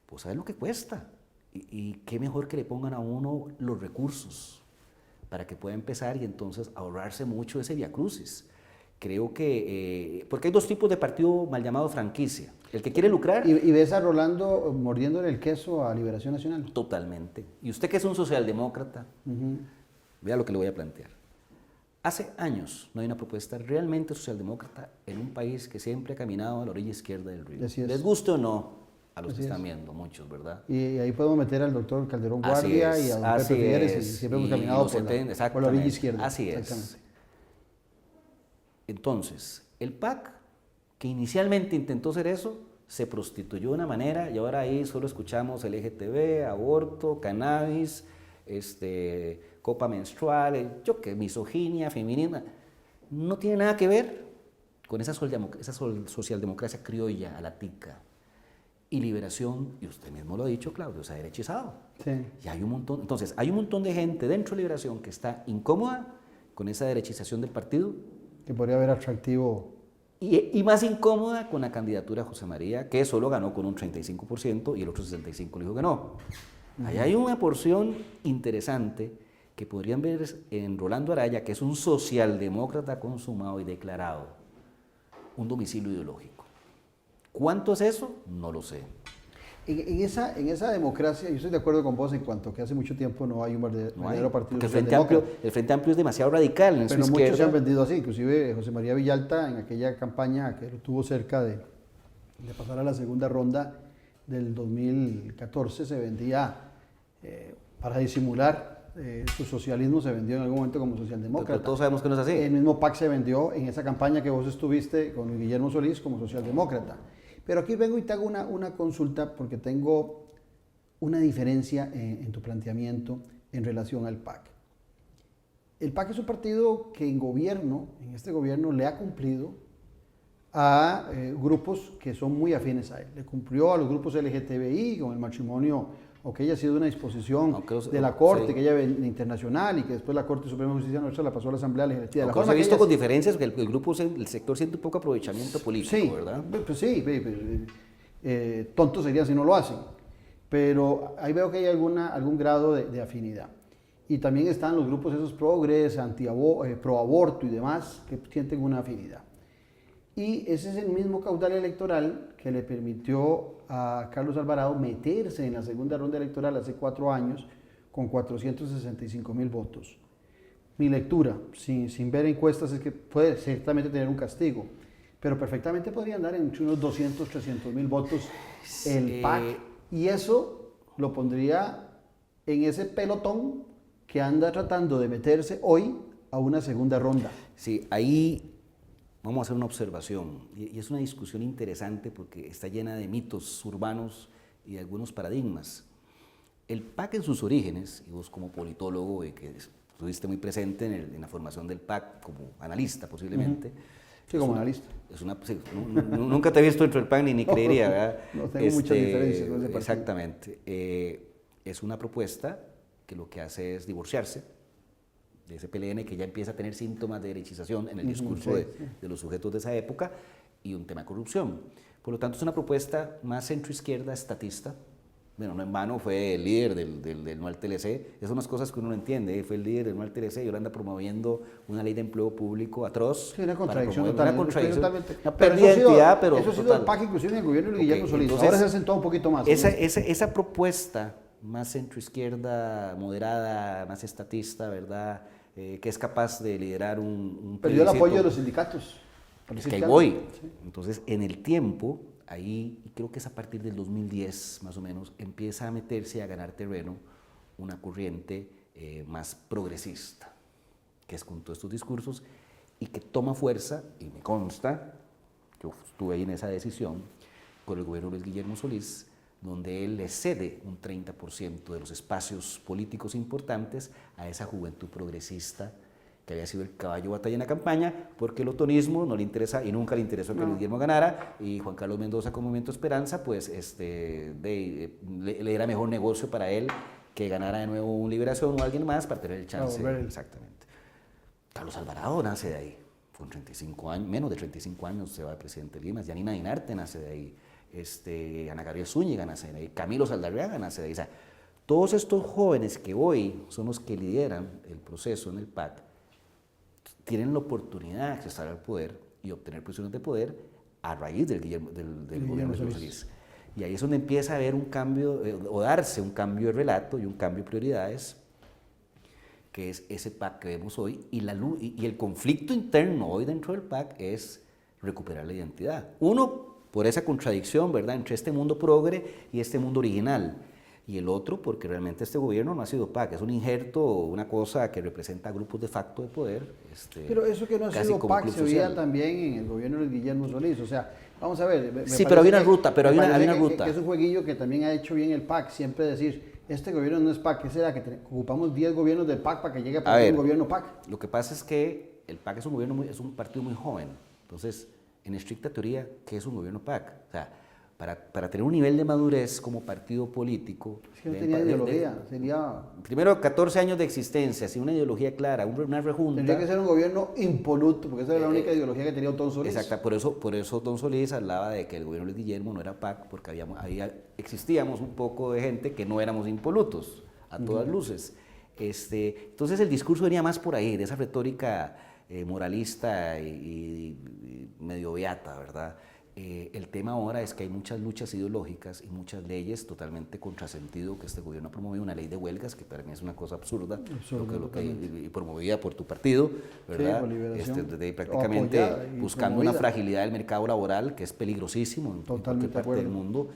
Pues sabes lo que cuesta y qué mejor que le pongan a uno los recursos para que pueda empezar y entonces ahorrarse mucho ese viacrucis. Creo que, porque hay 2 tipos de partido mal llamado franquicia. El que quiere lucrar... ¿Y ves a Rolando mordiéndole el queso a Liberación Nacional? Totalmente. Y usted que es un socialdemócrata, vea lo que le voy a plantear. Hace años no hay una propuesta realmente socialdemócrata en un país que siempre ha caminado a la orilla izquierda del río. Les guste o no a los que están viendo, muchos, ¿verdad? Y ahí podemos meter al doctor Calderón Guardia y a don Pepe Figueres, y siempre hemos caminado por la orilla izquierda. Así es. Entonces, el PAC, que inicialmente intentó ser eso, se prostituyó de una manera y ahora ahí solo escuchamos LGTB, aborto, cannabis, copa menstrual, misoginia, feminismo. No tiene nada que ver con esa socialdemocracia criolla, a la tica. Y Liberación, y usted mismo lo ha dicho, Claudio, se ha derechizado. Sí. Y hay un montón, entonces, hay un montón de gente dentro de Liberación que está incómoda con esa derechización del partido. Que podría haber atractivo. Y más incómoda con la candidatura de José María, que solo ganó con un 35% y el otro 65% le dijo que no. Ahí hay una porción interesante que podrían ver en Rolando Araya, que es un socialdemócrata consumado y declarado, un domicilio ideológico. ¿Cuánto es eso? No lo sé. En esa democracia, yo estoy de acuerdo con vos en cuanto que hace mucho tiempo no hay un verdadero partido. Porque el Frente Amplio es demasiado radical en su izquierda. Pero muchos se han vendido así, inclusive José María Villalta en aquella campaña que lo tuvo cerca de pasar a la segunda ronda, del 2014 se vendía, para disimular su socialismo, se vendió en algún momento como socialdemócrata. Pero todos sabemos que no es así. El mismo PAC se vendió en esa campaña que vos estuviste con Guillermo Solís como socialdemócrata. Pero aquí vengo y te hago una consulta porque tengo una diferencia en tu planteamiento en relación al PAC. El PAC es un partido que en este gobierno, le ha cumplido a grupos que son muy afines a él. Le cumplió a los grupos LGTBI con el matrimonio, o que haya sido una disposición de la Corte, sí, que ella internacional, y que después la Corte Suprema de Justicia nuestra la pasó a la Asamblea Legislativa. Aunque se ha visto con diferencias que el grupo, el sector siente un poco aprovechamiento político, sí, ¿verdad? Pues sí, tonto sería si no lo hacen. Pero ahí veo que hay algún grado de afinidad. Y también están los grupos esos progres, pro-aborto y demás, que sienten una afinidad. Y ese es el mismo caudal electoral que le permitió a Carlos Alvarado meterse en la segunda ronda electoral hace 4 años con 465,000 votos. Mi lectura, sin ver encuestas, es que puede ciertamente tener un castigo, pero perfectamente podría andar en unos 200, 300,000 votos el PAC, y eso lo pondría en ese pelotón que anda tratando de meterse hoy a una segunda ronda. Sí, ahí vamos a hacer una observación, y es una discusión interesante porque está llena de mitos urbanos y de algunos paradigmas. El PAC en sus orígenes, y vos como politólogo, y que estuviste muy presente en la formación del PAC como analista posiblemente. Sí, como analista. Nunca te he visto dentro del PAC ni creería, ¿verdad? No tengo muchas diferencias con ese partido. Exactamente. Es una propuesta que lo que hace es divorciarse de ese PLN que ya empieza a tener síntomas de derechización en el discurso de los sujetos de esa época, y un tema de corrupción. Por lo tanto, es una propuesta más centroizquierda, estatista. Bueno, no en vano fue el líder del no al TLC. Esas son las cosas que uno no entiende. Fue el líder del no al TLC y ahora anda promoviendo una ley de empleo público atroz. Sí, una contradicción total. Una contradicción. Una pérdida de identidad, pero eso ha sido el PAC inclusive en el gobierno de Guillermo Solís. Entonces, ahora se ha sentado un poquito más. Esa propuesta más centroizquierda, moderada, más estatista, ¿verdad?, que es capaz de liderar un perdió el apoyo de los sindicatos. Es que ahí voy. Sí. Entonces, en el tiempo, ahí, y creo que es a partir del 2010 más o menos, empieza a meterse y a ganar terreno una corriente más progresista, que es con todos estos discursos, y que toma fuerza, y me consta, yo estuve ahí en esa decisión, con el gobierno de Luis Guillermo Solís, donde él le cede un 30% de los espacios políticos importantes a esa juventud progresista que había sido el caballo de batalla en la campaña, porque el otonismo no le interesa y nunca le interesó que Luis Guillermo ganara, y Juan Carlos Mendoza con Movimiento Esperanza, pues le era mejor negocio para él que ganara de nuevo un Liberación o alguien más para tener el chance. Exactamente. Carlos Alvarado nace de ahí, con 35 años, menos de 35 años se va de presidente de Limas. Yanina Dinarte nace de ahí. Ana Gabriel Zúñiga nace de ahí, Camilo Saldarriaga nace de ahí. O sea, todos estos jóvenes que hoy son los que lideran el proceso en el PAC tienen la oportunidad de accesar al poder y obtener posiciones de poder a raíz del gobierno de Solís. Y ahí es donde empieza a haber un cambio, o darse un cambio de relato y un cambio de prioridades, que es ese PAC que vemos hoy, y el conflicto interno hoy dentro del PAC es recuperar la identidad. Uno, por esa contradicción, ¿verdad?, entre este mundo progre y este mundo original. Y el otro, porque realmente este gobierno no ha sido PAC, es un injerto, una cosa que representa grupos de facto de poder. Pero eso que no ha sido PAC se veía también en el gobierno de Guillermo Solís. O sea, vamos a ver. Sí, pero había una ruta, que es un jueguillo que también ha hecho bien el PAC, siempre decir, este gobierno no es PAC, ¿qué será? Que ocupamos 10 gobiernos del PAC para que llegue a poner un gobierno PAC. Lo que pasa es que el PAC es un partido muy joven. Entonces, en estricta teoría, ¿qué es un gobierno PAC? O sea, para tener un nivel de madurez como partido político... Es que no tenía ideología, sería... Primero, 14 años de existencia, sin una ideología clara, una rejunta... Tendría que ser un gobierno impoluto, porque esa era la única ideología que tenía Don Solís. Exacto, por eso Don Solís hablaba de que el gobierno de Guillermo no era PAC, porque existíamos un poco de gente que no éramos impolutos, a todas luces. Entonces el discurso venía más por ahí, de esa retórica moralista y medio beata, ¿verdad? El tema ahora es que hay muchas luchas ideológicas y muchas leyes totalmente contrasentido que este gobierno ha promovido, una ley de huelgas que para mí es una cosa absurda, y promovida por tu partido, ¿verdad? Sí, prácticamente buscando una fragilidad del mercado laboral que es peligrosísimo en cualquier parte del mundo.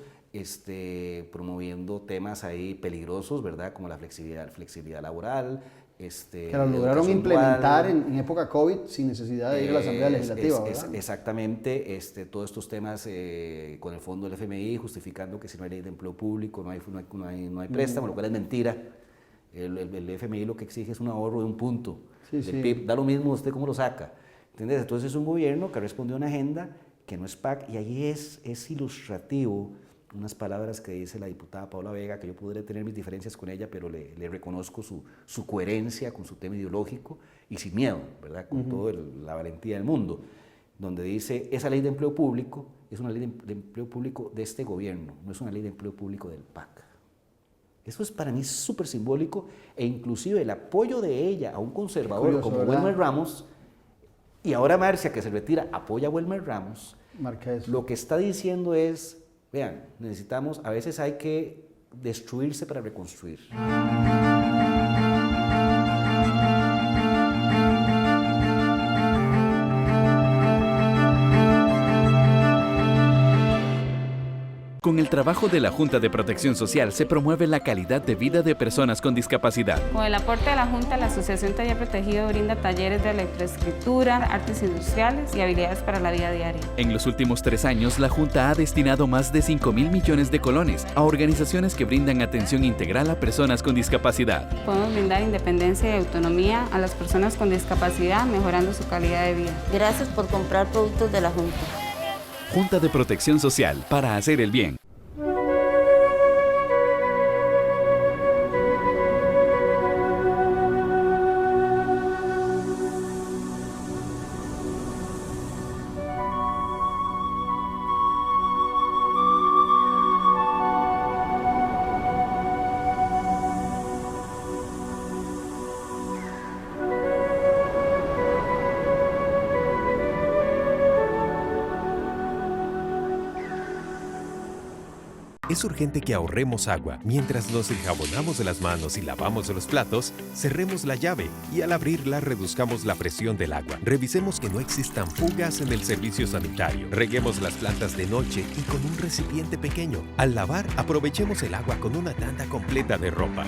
promoviendo temas ahí peligrosos, ¿verdad? Como la flexibilidad laboral. Que lo lograron implementar en época COVID sin necesidad de ir a la Asamblea Legislativa, ¿verdad? Exactamente, todos estos temas con el fondo del FMI justificando que si no hay ley de empleo público no hay préstamo, lo cual es mentira. El FMI lo que exige es un ahorro de 1 punto del PIB, da lo mismo usted cómo lo saca, ¿entendés? Entonces es un gobierno que respondió a una agenda que no es PAC, y ahí es ilustrativo unas palabras que dice la diputada Paula Vega, que yo podré tener mis diferencias con ella, pero le reconozco su coherencia con su tema ideológico y sin miedo, ¿verdad? Con toda la valentía del mundo, donde dice, esa ley de empleo público es una ley de empleo público de este gobierno, no es una ley de empleo público del PAC. Eso es para mí súper simbólico, e inclusive el apoyo de ella a un conservador curioso, como Wilmer Ramos, y ahora Marcia, que se retira, apoya a Wilmer Ramos, lo que está diciendo es, vean, a veces hay que destruirse para reconstruir. Con el trabajo de la Junta de Protección Social se promueve la calidad de vida de personas con discapacidad. Con el aporte de la Junta, la Asociación Taller Protegido brinda talleres de electroescritura, artes industriales y habilidades para la vida diaria. En los últimos 3 años, la Junta ha destinado más de 5.000 millones de colones a organizaciones que brindan atención integral a personas con discapacidad. Podemos brindar independencia y autonomía a las personas con discapacidad, mejorando su calidad de vida. Gracias por comprar productos de la Junta. Junta de Protección Social, para hacer el bien. Es urgente que ahorremos agua. Mientras nos enjabonamos las manos y lavamos los platos, cerremos la llave y al abrirla reduzcamos la presión del agua. Revisemos que no existan fugas en el servicio sanitario. Reguemos las plantas de noche y con un recipiente pequeño. Al lavar, aprovechemos el agua con una tanda completa de ropa.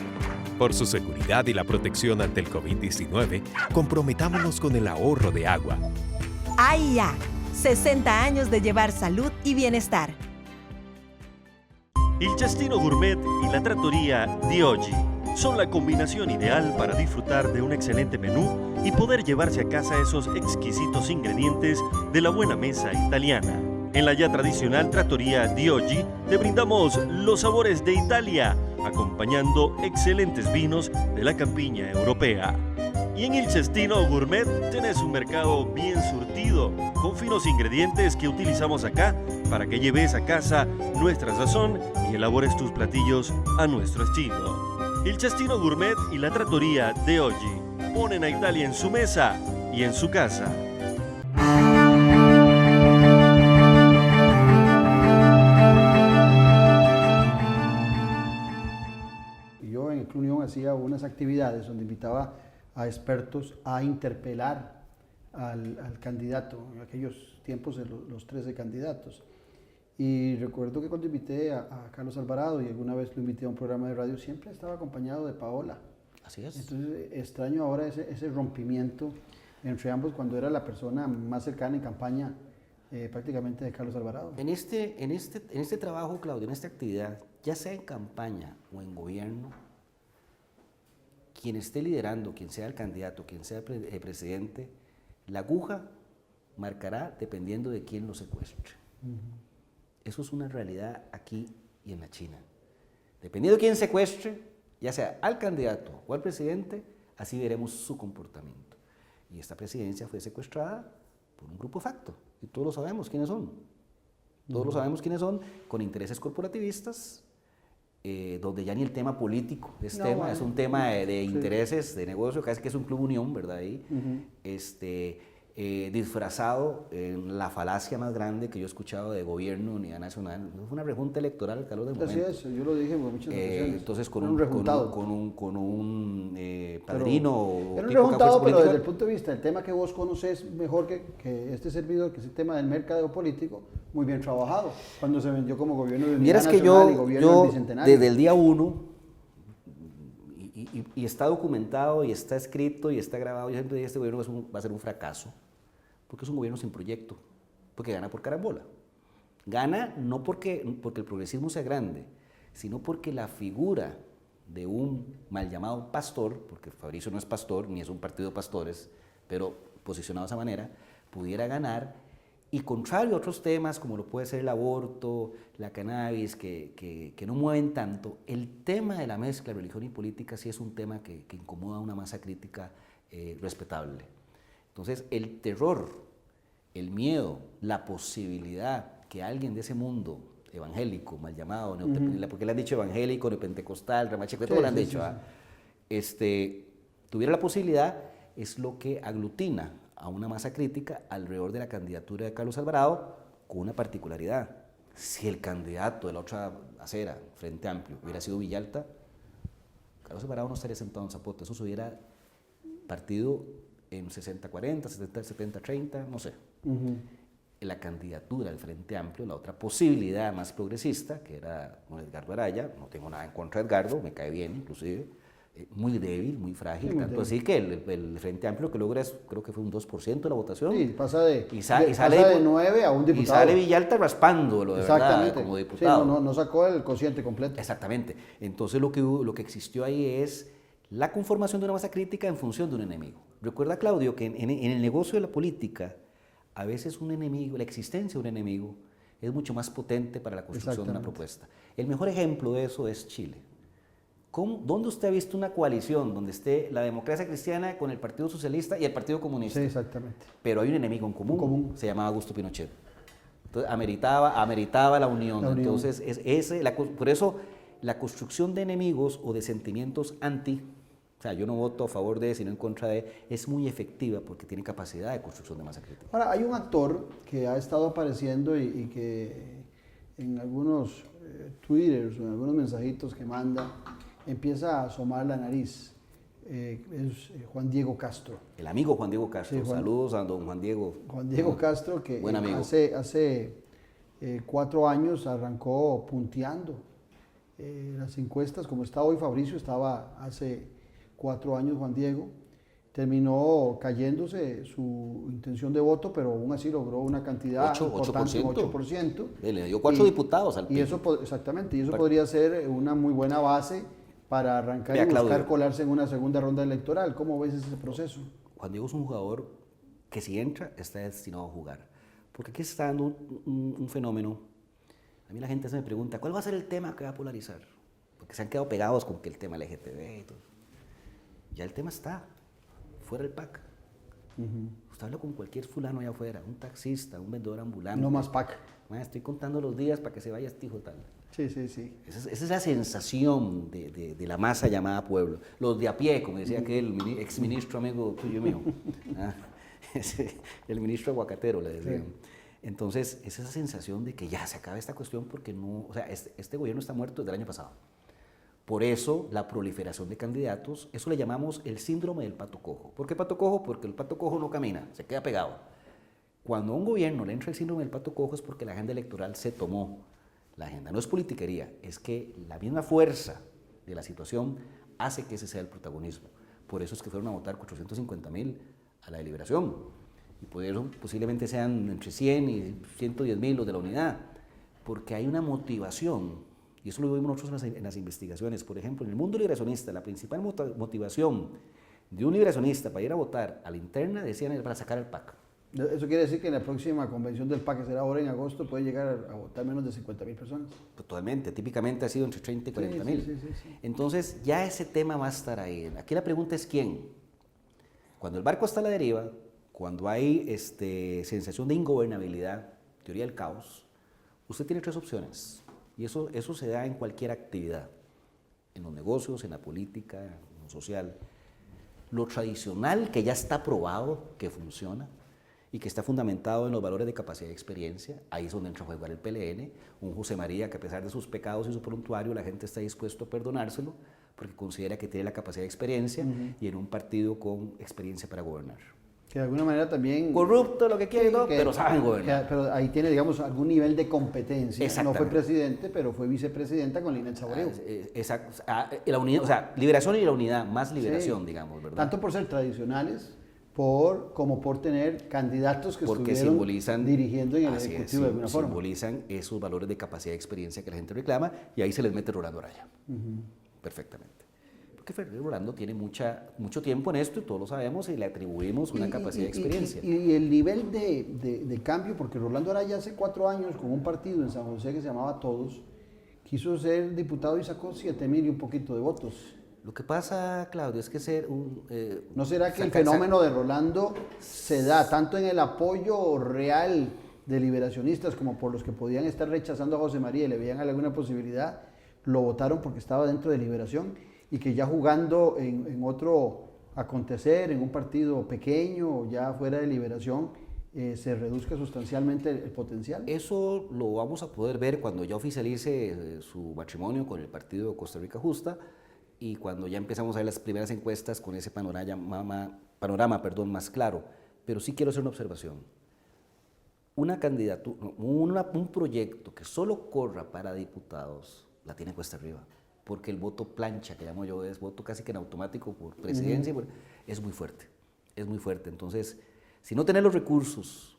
Por su seguridad y la protección ante el COVID-19, comprometámonos con el ahorro de agua. AIA, 60 años de llevar salud y bienestar. Il Cestino Gourmet y la trattoria di oggi son la combinación ideal para disfrutar de un excelente menú y poder llevarse a casa esos exquisitos ingredientes de la buena mesa italiana. En la ya tradicional trattoria di oggi te brindamos los sabores de Italia, acompañando excelentes vinos de la campiña europea. Y en Il Cestino Gourmet tenés un mercado bien surtido, con finos ingredientes que utilizamos acá para que lleves a casa nuestra sazón y elabores tus platillos a nuestro estilo. Il Cestino Gourmet y la trattoria di oggi ponen a Italia en su mesa y en su casa. Yo en el Club Unión hacía unas actividades donde invitaba a expertos a interpelar al candidato, en aquellos tiempos de los 13 candidatos. Y recuerdo que cuando invité a Carlos Alvarado y alguna vez lo invité a un programa de radio, siempre estaba acompañado de Paola. Así es. Entonces extraño ahora ese rompimiento entre ambos cuando era la persona más cercana en campaña prácticamente de Carlos Alvarado. En este trabajo, Claudio, en esta actividad, ya sea en campaña o en gobierno, quien esté liderando, quien sea el candidato, quien sea el presidente, la aguja marcará dependiendo de quién lo secuestre. Eso es una realidad aquí y en la China. Dependiendo de quién secuestre, ya sea al candidato o al presidente, así veremos su comportamiento. Y esta presidencia fue secuestrada por un grupo facto, y todos lo sabemos quiénes son. Todos lo sabemos quiénes son, con intereses corporativistas, donde ya ni el tema político es es un tema de intereses, de negocio, casi que es un club unión, ¿verdad? Ahí, disfrazado en la falacia más grande que yo he escuchado de gobierno, unidad nacional. Fue una rejunta electoral al calor del momento. Así es, yo lo dije en muchas ocasiones. Entonces con un un padrino. Era un rejuntado, pero desde el punto de vista del tema que vos conoces mejor que este servidor, que es el tema del mercadeo político, muy bien trabajado, cuando se vendió como gobierno de unidad nacional y gobierno del Bicentenario. Desde el día 1, y está documentado, y está escrito, y está grabado, yo siempre dije, este gobierno va a ser un fracaso, porque es un gobierno sin proyecto, porque gana por carambola. Gana no porque el progresismo sea grande, sino porque la figura de un mal llamado pastor, porque Fabricio no es pastor, ni es un partido de pastores, pero posicionado de esa manera, pudiera ganar, y contrario a otros temas como lo puede ser el aborto, la cannabis, que no mueven tanto, el tema de la mezcla de religión y política sí es un tema que incomoda a una masa crítica respetable. Entonces, el terror, el miedo, la posibilidad que alguien de ese mundo evangélico, mal llamado, porque le han dicho evangélico, neopentecostal, ramacheco, todo le han dicho, tuviera la posibilidad, es lo que aglutina a una masa crítica alrededor de la candidatura de Carlos Alvarado, con una particularidad. Si el candidato de la otra acera, Frente Amplio, hubiera sido Villalta, Carlos Alvarado no estaría sentado en Zapote, eso se hubiera partido en 60-40, 70-30, no sé. La candidatura del Frente Amplio, la otra posibilidad más progresista, que era con Edgardo Araya, no tengo nada en contra de Edgardo, me cae bien inclusive, muy débil, muy frágil, tanto así que el Frente Amplio que logra, creo que fue un 2% de la votación. Sí, pasa de 9 a un diputado. Y sale Villalta raspándolo, de verdad, como diputado. Sí, no sacó el cociente completo. Exactamente. Entonces lo que existió ahí es la conformación de una masa crítica en función de un enemigo. Recuerda, Claudio, que en el negocio de la política, a veces un enemigo, la existencia de un enemigo, es mucho más potente para la construcción de una propuesta. El mejor ejemplo de eso es Chile. ¿Dónde usted ha visto una coalición donde esté la democracia cristiana con el Partido Socialista y el Partido Comunista? Sí, exactamente. Pero hay un enemigo en común. Se llamaba Augusto Pinochet. Entonces, ameritaba la unión. Entonces, por eso la construcción de enemigos o de sentimientos o sea, yo no voto a favor de, sino en contra de, es muy efectiva porque tiene capacidad de construcción de masa crítica. Ahora, hay un actor que ha estado apareciendo y que en algunos twitters o en algunos mensajitos que manda, empieza a asomar la nariz. Es Juan Diego Castro. El amigo Juan Diego Castro. Sí, saludos a don Juan Diego. Juan Diego Castro, que buen amigo. hace 4 años arrancó punteando las encuestas, como está hoy Fabricio, estaba hace 4 años Juan Diego. Terminó cayéndose su intención de voto, pero aún así logró una cantidad importante, 8%. Le dio 4 diputados al PIB. Y eso, exactamente, y eso podría ser una muy buena base para arrancar y buscar colarse en una segunda ronda electoral. ¿Cómo ves ese proceso? Juan Diego es un jugador que si entra está destinado a jugar. Porque aquí se está dando un fenómeno. A mí la gente se me pregunta, ¿cuál va a ser el tema que va a polarizar? Porque se han quedado pegados con que el tema LGTB y todo. Ya el tema está fuera del PAC. Usted habla con cualquier fulano allá afuera, un taxista, un vendedor ambulante. No más PAC. Estoy contando los días para que se vaya este hijo tal. Sí. Esa es la sensación de la masa llamada pueblo. Los de a pie, como decía aquel exministro amigo tuyo y mío. El ministro aguacatero, le decían. Sí. Entonces, es esa sensación de que ya se acaba esta cuestión porque no, o sea, este gobierno está muerto desde el año pasado. Por eso, la proliferación de candidatos, eso le llamamos el síndrome del pato cojo. ¿Por qué pato cojo? Porque el pato cojo no camina, se queda pegado. Cuando a un gobierno le entra el síndrome del pato cojo es porque la agenda electoral se tomó. La agenda no es politiquería, es que la misma fuerza de la situación hace que ese sea el protagonismo. Por eso es que fueron a votar 450,000 a la deliberación. Y por eso posiblemente sean entre 100 y 110,000 los de la unidad. Porque hay una motivación. Y eso lo vimos nosotros en las investigaciones. Por ejemplo, en el mundo liberacionista, la principal motivación de un liberacionista para ir a votar a la interna, decían, era para sacar el PAC. Eso quiere decir que en la próxima convención del PAC, que será ahora en agosto, puede llegar a votar menos de 50,000 personas. Totalmente, típicamente ha sido entre 30 y 40,000. Sí. Entonces, ya ese tema va a estar ahí. Aquí la pregunta es ¿quién? Cuando el barco está a la deriva, cuando hay sensación de ingobernabilidad, teoría del caos, usted tiene 3 opciones. Y eso se da en cualquier actividad, en los negocios, en la política, en lo social. Lo tradicional, que ya está probado que funciona, y que está fundamentado en los valores de capacidad y experiencia. Ahí es donde entra a jugar el PLN, un José María que a pesar de sus pecados y su prontuario, la gente está dispuesto a perdonárselo porque considera que tiene la capacidad de experiencia y en un partido con experiencia para gobernar. Que de alguna manera también... Corrupto, lo que quiere, no, pero saben gobernar. Pero ahí tiene, digamos, algún nivel de competencia. No fue presidente, pero fue vicepresidenta con Linet Saborío. Exacto. La unidad, o sea, liberación y la unidad, más liberación, digamos, ¿verdad? Tanto por ser tradicionales, como por tener candidatos que porque estuvieron simbolizan, dirigiendo en el Ejecutivo de alguna forma. Simbolizan esos valores de capacidad y experiencia que la gente reclama, y ahí se les mete Rolando Araya. Perfectamente. Porque Rolando tiene mucho tiempo en esto y todos lo sabemos y le atribuimos una capacidad de experiencia. Y el nivel de cambio, porque Rolando Araya hace 4 años con un partido en San José que se llamaba Todos, quiso ser diputado y sacó 7,000 y un poquito de votos. Lo que pasa, Claudio, es que ser un... ¿No será que el fenómeno de Rolando se da tanto en el apoyo real de liberacionistas como por los que podían estar rechazando a José María y le veían alguna posibilidad, lo votaron porque estaba dentro de Liberación, y que ya jugando en otro acontecer, en un partido pequeño, ya fuera de Liberación, se reduzca sustancialmente el potencial? Eso lo vamos a poder ver cuando ya oficialice su matrimonio con el partido Costa Rica Justa, y cuando ya empezamos a ver las primeras encuestas con ese panorama más claro. Pero sí quiero hacer una observación. Una candidatura, un proyecto que solo corra para diputados, la tiene cuesta arriba, porque el voto plancha, que llamo yo, es voto casi que en automático por presidencia, es muy fuerte, es muy fuerte. Entonces, si no tenés los recursos,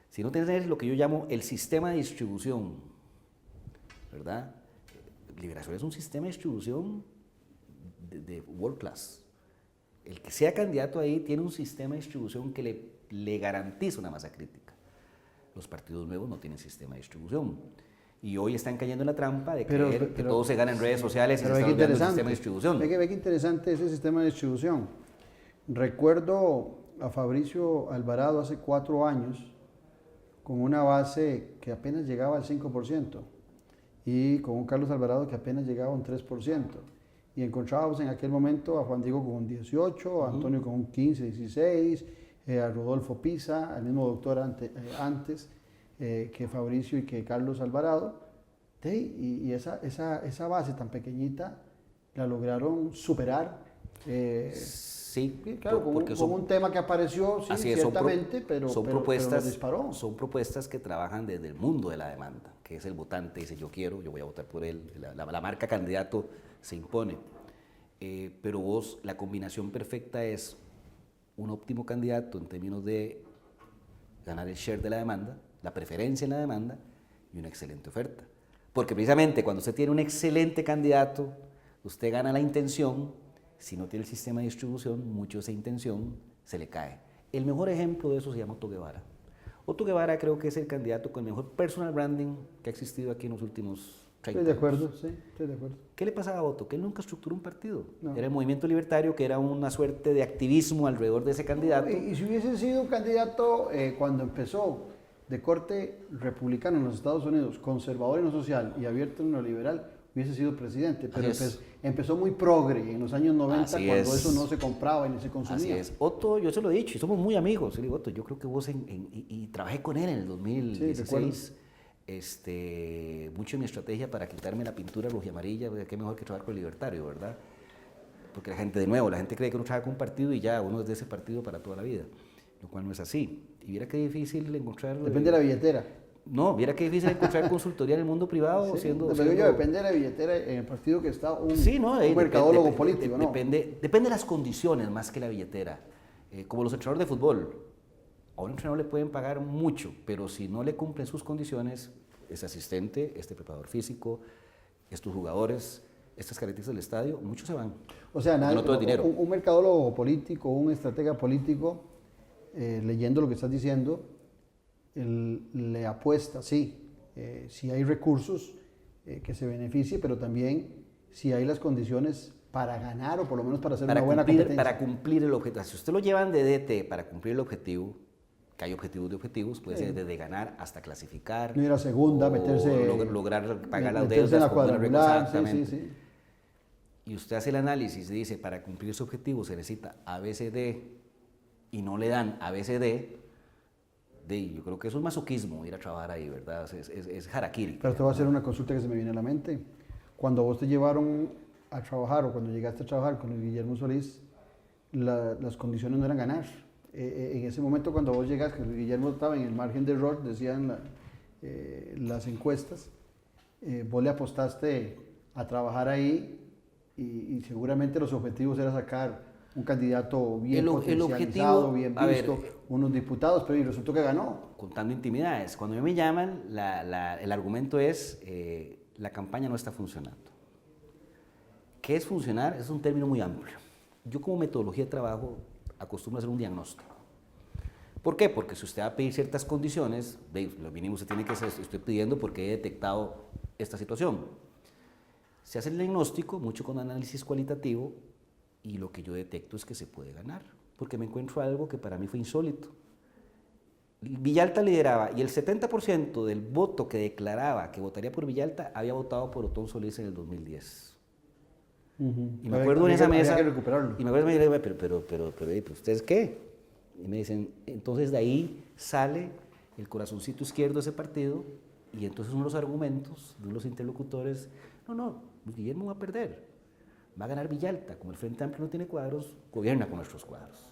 si no tenés lo que yo llamo el sistema de distribución, ¿verdad? Liberación es un sistema de distribución de world class. El que sea candidato ahí tiene un sistema de distribución que le garantiza una masa crítica. Los partidos nuevos no tienen sistema de distribución. Y hoy están cayendo en la trampa de creer que todo se gana en redes sociales y se está olvidando el sistema de distribución. Ve que interesante ese sistema de distribución. Recuerdo a Fabricio Alvarado hace 4 años con una base que apenas llegaba al 5% y con un Carlos Alvarado que apenas llegaba a un 3%. Y encontrábamos en aquel momento a Juan Diego con un 18, a Antonio con un 15, 16, a Rodolfo Pisa, al mismo doctor antes que Fabricio y que Carlos Alvarado. Y esa base tan pequeñita la lograron superar. Sí, claro, con un tema que apareció, sí, ciertamente, pero disparó. Son propuestas que trabajan desde el mundo de la demanda, que es el votante, dice yo quiero, yo voy a votar por él, la marca candidato se impone. Pero la combinación perfecta es un óptimo candidato en términos de ganar el share de la demanda, la preferencia en la demanda y una excelente oferta. Porque precisamente cuando usted tiene un excelente candidato, usted gana la intención. Si no tiene el sistema de distribución, mucho de esa intención se le cae. El mejor ejemplo de eso se llama Otto Guevara. Otto Guevara creo que es el candidato con el mejor personal branding que ha existido aquí en los últimos 30 años. Estoy de acuerdo. ¿Qué le pasaba a Otto? Que él nunca estructuró un partido. No. Era el movimiento libertario, que era una suerte de activismo alrededor de ese candidato. Y si hubiese sido un candidato cuando empezó de corte republicano en los Estados Unidos, conservador en lo social y abierto en lo liberal, hubiese sido presidente, pero empezó muy progre en los años 90 cuando eso no se compraba y no se consumía. Así es. Otto, yo se lo he dicho, y somos muy amigos. Yo le digo, Otto, yo creo que vos y trabajé con él en el 2016. Mucho de mi estrategia para quitarme la pintura roja y amarilla, qué mejor que trabajar con el libertario, ¿verdad? Porque la gente cree que uno trabaja con un partido y ya uno es de ese partido para toda la vida, lo cual no es así. Y viera qué difícil encontrar... Depende de la billetera. No, viera qué difícil encontrar consultoría en el mundo privado. Depende de la billetera en el partido que está un mercadólogo político, ¿no? Depende de las condiciones más que la billetera. Como los entrenadores de fútbol. A un entrenador le pueden pagar mucho, pero si no le cumplen sus condiciones, ese asistente, este preparador físico, estos jugadores, estas características del estadio, muchos se van. O sea, un mercadólogo político, un estratega político, leyendo lo que estás diciendo, le apuesta, si hay recursos que se beneficie, pero también si hay las condiciones para ganar o por lo menos para hacer una buena competencia. Para cumplir el objetivo. Si usted lo llevan de DT para cumplir el objetivo, que hay objetivos de objetivos, puede ser desde ganar hasta clasificar. No ir a segunda, meterse... Lograr pagar las deudas. En la cuadrangular, exactamente. Y usted hace el análisis y dice, para cumplir ese objetivo se necesita ABCD y no le dan ABCD, yo creo que eso es masoquismo, ir a trabajar ahí, ¿verdad? Es harakiri. Pero te voy a hacer una consulta que se me viene a la mente. Cuando vos te llevaron a trabajar o cuando llegaste a trabajar con Guillermo Solís, las condiciones no eran ganar. En ese momento cuando vos llegas, que Guillermo estaba en el margen de error, decían las encuestas, vos le apostaste a trabajar ahí y seguramente los objetivos eran sacar un candidato bien potencializado, bien visto, unos diputados, pero y resultó que ganó. Contando intimidades. Cuando a mí me llaman, el argumento es la campaña no está funcionando. ¿Qué es funcionar? Es un término muy amplio. Yo como metodología de trabajo acostumbro a hacer un diagnóstico. ¿Por qué? Porque si usted va a pedir ciertas condiciones, lo mínimo usted tiene que hacer, estoy pidiendo porque he detectado esta situación. Se hace el diagnóstico, mucho con análisis cualitativo, y lo que yo detecto es que se puede ganar, porque me encuentro algo que para mí fue insólito. Villalta lideraba y el 70% del voto que declaraba que votaría por Villalta había votado por Otón Solís en el 2010. Y me acuerdo en esa mesa, y me acuerdo, pero ¿ustedes qué? Y me dicen, entonces de ahí sale el corazoncito izquierdo de ese partido, y entonces uno de los argumentos de los interlocutores, no, Guillermo va a perder, va a ganar Villalta, como el Frente Amplio no tiene cuadros, gobierna con nuestros cuadros.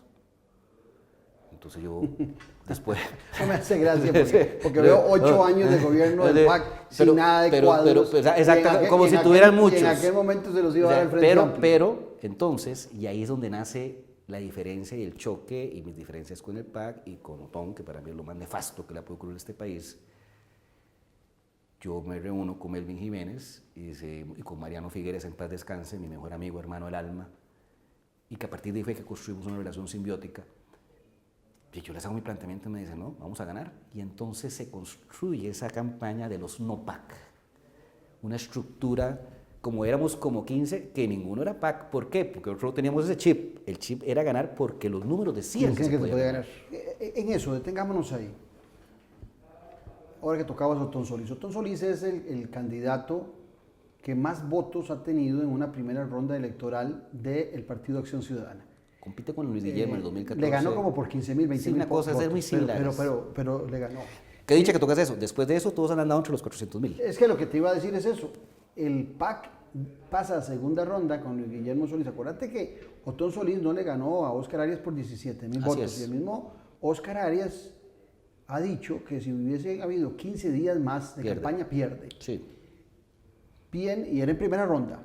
Entonces yo después... No me hace gracia porque veo 8 años de gobierno del PAC sin nada de cuadros. Exacto, como si tuvieran muchos. Y en aquel momento se los iba a dar el Frente Amplio. Pero, entonces, y ahí es donde nace la diferencia y el choque y mis diferencias con el PAC y con Otón, que para mí es lo más nefasto que le ha podido ocurrir a este país. Yo me reúno con Melvin Jiménez y con Mariano Figueres, en paz descanse, mi mejor amigo, hermano del alma, y que a partir de ahí fue que construimos una relación simbiótica. Y yo les hago mi planteamiento y me dicen, no, vamos a ganar. Y entonces se construye esa campaña de los no PAC. Una estructura, como éramos como 15, que ninguno era PAC. ¿Por qué? Porque nosotros teníamos ese chip. El chip era ganar porque los números decían que se podía ganar. En eso, detengámonos ahí. Ahora que tocabas a Otón Solís. Otón Solís es el candidato que más votos ha tenido en una primera ronda electoral del Partido Acción Ciudadana. Compite con Luis Guillermo en el 2014. Le ganó como por 15.000, 20.000 sí, una cosa votos, es muy similar. Pero le ganó. Qué dicha que tocas eso. Después de eso, todos han andado entre los 400.000. Es que lo que te iba a decir es eso. El PAC pasa a segunda ronda con Luis Guillermo Solís. Acuérdate que Otón Solís no le ganó a Óscar Arias por 17.000 votos. Y el mismo Óscar Arias ha dicho que si hubiese habido 15 días más de campaña, pierde. Sí. Bien, y era en primera ronda.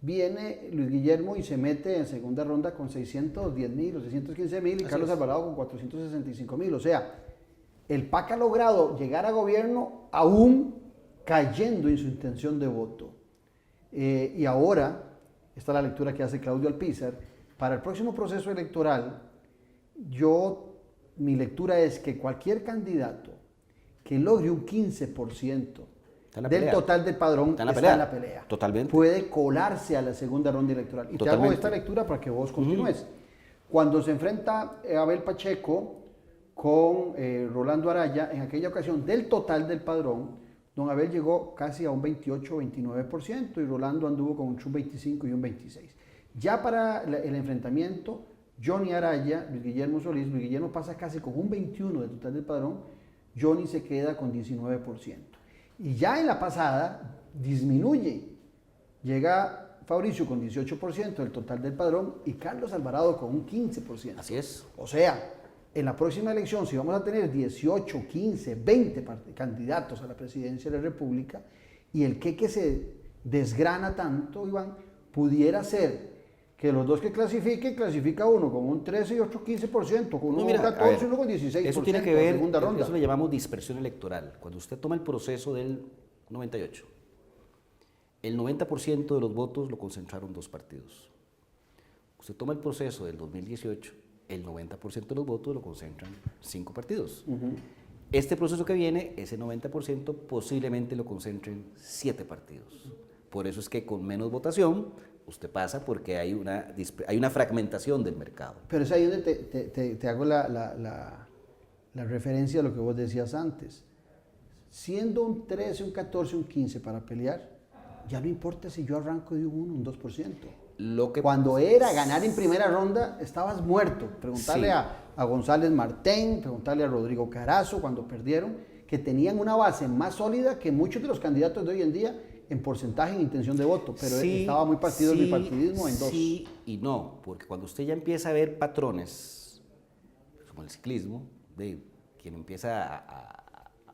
Viene Luis Guillermo y se mete en segunda ronda con 610.000 o 615.000 y Carlos Alvarado con 465.000. O sea, el PAC ha logrado llegar a gobierno aún cayendo en su intención de voto. Y ahora, esta es la lectura que hace Claudio Alpizar, para el próximo proceso electoral, mi lectura es que cualquier candidato que logre un 15% del total del padrón está en la pelea. Totalmente. Puede colarse a la segunda ronda electoral. Y te hago esta lectura para que vos continúes. Cuando se enfrenta Abel Pacheco con Rolando Araya, en aquella ocasión, del total del padrón, don Abel llegó casi a un 28-29% y Rolando anduvo con un 25 y un 26%. Ya para el enfrentamiento, Johnny Araya, Luis Guillermo Solís, Luis Guillermo pasa casi con un 21% del total del padrón, Johnny se queda con 19%. Y ya en la pasada disminuye, llega Fabricio con 18% del total del padrón y Carlos Alvarado con un 15%. Así es. O sea, en la próxima elección, si vamos a tener 18, 15, 20 candidatos a la presidencia de la República y el que se desgrana tanto, Iván, pudiera ser que los dos que clasifica uno con un 13 y otro 15%, con uno con 14 y uno con 16%. Eso tiene que ver, segunda ronda. Eso le llamamos dispersión electoral. Cuando usted toma el proceso del 98, el 90% de los votos lo concentraron dos partidos. Usted toma el proceso del 2018, el 90% de los votos lo concentran 5 partidos. Este proceso que viene, ese 90% posiblemente lo concentren 7 partidos. Por eso es que con menos votación usted pasa porque hay una fragmentación del mercado. Pero es ahí donde te hago la referencia a lo que vos decías antes. Siendo un 13, un 14, un 15 para pelear, ya no importa si yo arranco de un 1, un 2%. Cuando era ganar en primera ronda, estabas muerto. Preguntarle a a González Martén, preguntarle a Rodrigo Carazo cuando perdieron, que tenían una base más sólida que muchos de los candidatos de hoy en día en porcentaje en intención de voto, pero sí, estaba muy partido el bipartidismo en dos. Sí y no, porque cuando usted ya empieza a ver patrones, como el ciclismo, de quien empieza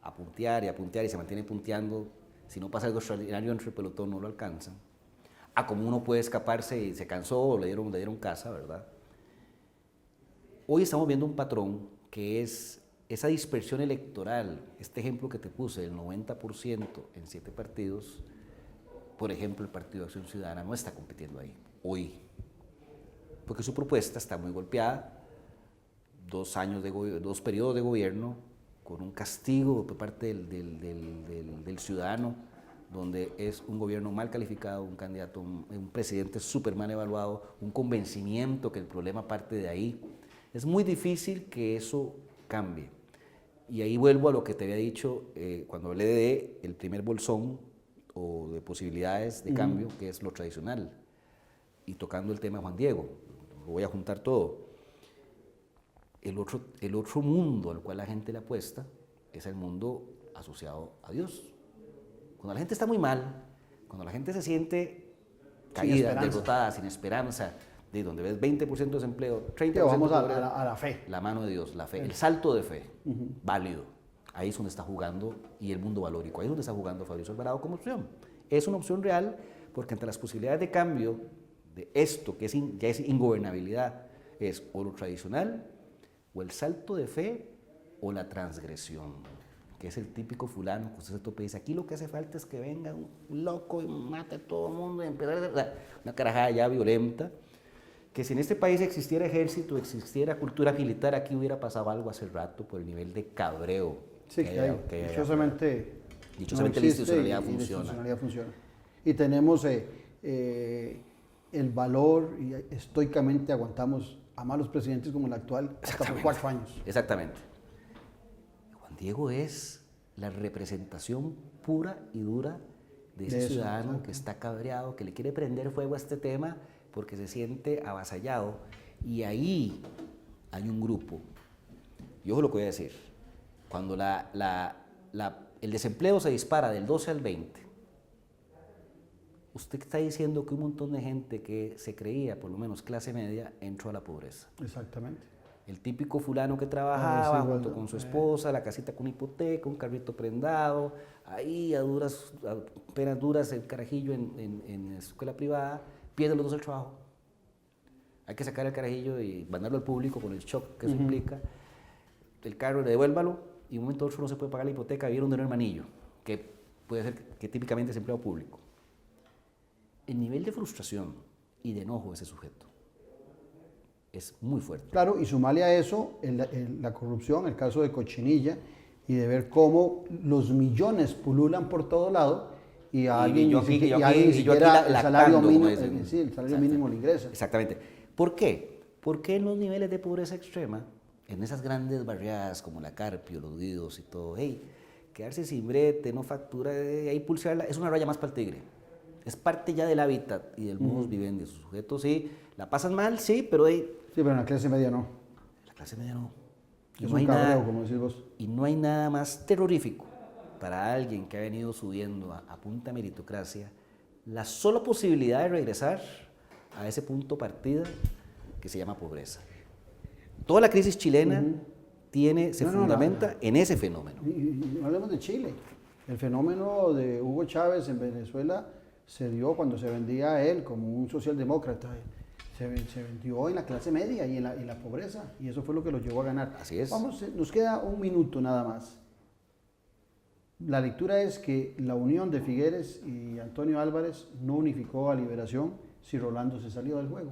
a puntear y se mantiene punteando, si no pasa algo extraordinario entre el pelotón no lo alcanzan, a como uno puede escaparse y se cansó o le dieron casa, ¿verdad? Hoy estamos viendo un patrón que es esa dispersión electoral, este ejemplo que te puse, el 90% en 7 partidos, por ejemplo, el Partido de Acción Ciudadana no está compitiendo ahí, hoy, porque su propuesta está muy golpeada, 2 periodos de gobierno, con un castigo por parte del ciudadano, donde es un gobierno mal calificado, un candidato, un presidente súper mal evaluado, un convencimiento que el problema parte de ahí. Es muy difícil que eso cambie. Y ahí vuelvo a lo que te había dicho cuando hablé de el primer bolsón o de posibilidades de cambio, que es lo tradicional. Y tocando el tema de Juan Diego, lo voy a juntar todo. El otro mundo al cual la gente le apuesta es el mundo asociado a Dios. Cuando la gente está muy mal, cuando la gente se siente caída, derrotada, sin esperanza, de donde ves 20% de desempleo, 30% vamos de pobreza, a la fe. La mano de Dios, la fe, el salto de fe, válido. Ahí es donde está jugando, y el mundo valórico, ahí es donde está jugando Fabricio Alvarado como opción. Es una opción real, porque entre las posibilidades de cambio de esto, que ya es ingobernabilidad, es o lo tradicional, o el salto de fe, o la transgresión, que es el típico fulano que usted se tope y dice, aquí lo que hace falta es que venga un loco y mate a todo el mundo, y una carajada ya violenta, que si en este país existiera ejército, existiera cultura militar, aquí hubiera pasado algo hace rato por el nivel de cabreo. Sí, que dichosamente la institucionalidad funciona. Y tenemos el valor y estoicamente aguantamos a malos presidentes como el actual hasta por 4 años. Exactamente. Juan Diego es la representación pura y dura de ese ciudadano que está cabreado, que le quiere prender fuego a este tema porque se siente avasallado, y ahí hay un grupo, y ojo lo que voy a decir, cuando el desempleo se dispara del 12 al 20, usted está diciendo que un montón de gente que se creía, por lo menos clase media, entró a la pobreza. Exactamente. El típico fulano que trabajaba junto con su esposa, la casita con hipoteca, un carrito prendado, ahí apenas duras el carajillo en escuela privada, pierde los 2 el trabajo. Hay que sacar el carajillo y mandarlo al público con el shock que eso implica. El carro, devuélvalo, y en un momento otro no se puede pagar la hipoteca, vieron de un hermanillo, que puede ser que típicamente es empleado público. El nivel de frustración y de enojo de ese sujeto es muy fuerte. Claro, y sumarle a eso la corrupción, el caso de Cochinilla, y de ver cómo los millones pululan por todo lado, y a alguien ni siquiera el salario mínimo le ingresa. Exactamente. ¿Por qué? Porque en los niveles de pobreza extrema, en esas grandes barriadas como la Carpio, los Guidos y todo, quedarse sin brete, no factura, ahí pulsearla, es una raya más para el tigre. Es parte ya del hábitat y del modus vivendi. Sus sujetos sí, la pasan mal, sí, pero ahí... Sí, pero en la clase media no. La clase media no. Es un cabreo, como decís vos. Y no hay nada más terrorífico para alguien que ha venido subiendo a punta meritocracia, la sola posibilidad de regresar a ese punto partida que se llama pobreza. Toda la crisis chilena se fundamenta en ese fenómeno. Y no hablemos de Chile. El fenómeno de Hugo Chávez en Venezuela se dio cuando se vendía a él como un socialdemócrata. Se vendió en la clase media y en la pobreza, y eso fue lo que lo llevó a ganar. Así es. Nos queda 1 minuto nada más. La lectura es que la unión de Figueres y Antonio Álvarez no unificó a Liberación si Rolando se salió del juego.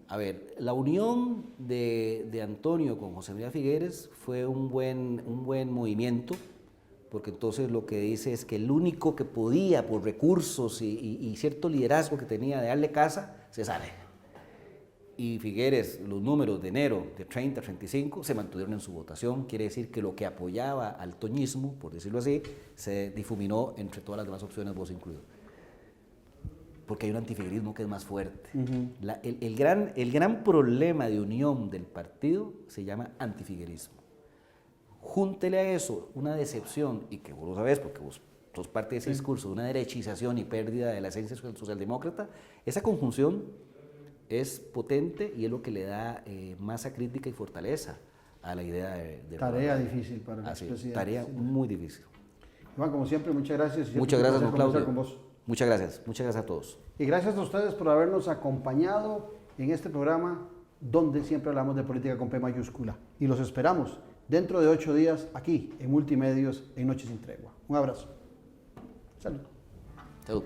A ver, la unión de Antonio con José María Figueres fue un buen movimiento, porque entonces lo que dice es que el único que podía, por recursos y cierto liderazgo que tenía de darle casa, se sale. Y Figueres, los números de enero de 30 a 35 se mantuvieron en su votación, quiere decir que lo que apoyaba al toñismo, por decirlo así, se difuminó entre todas las demás opciones, vos incluido. porque hay un antifiguerismo que es más fuerte. El gran problema de unión del partido se llama antifiguerismo. Júntele a eso una decepción, y que vos lo sabés porque vos sos parte de ese discurso, una derechización y pérdida de la esencia socialdemócrata, esa conjunción es potente y es lo que le da masa crítica y fortaleza a la idea de tarea difícil para el presidente. Tarea muy difícil. Iván, como siempre, muchas gracias. Muchas gracias, don Claudio. Muchas gracias a todos. Y gracias a ustedes por habernos acompañado en este programa donde siempre hablamos de política con P mayúscula. Y los esperamos dentro de 8 días aquí en Multimedios en Noche Sin Tregua. Un abrazo. Salud. Salud.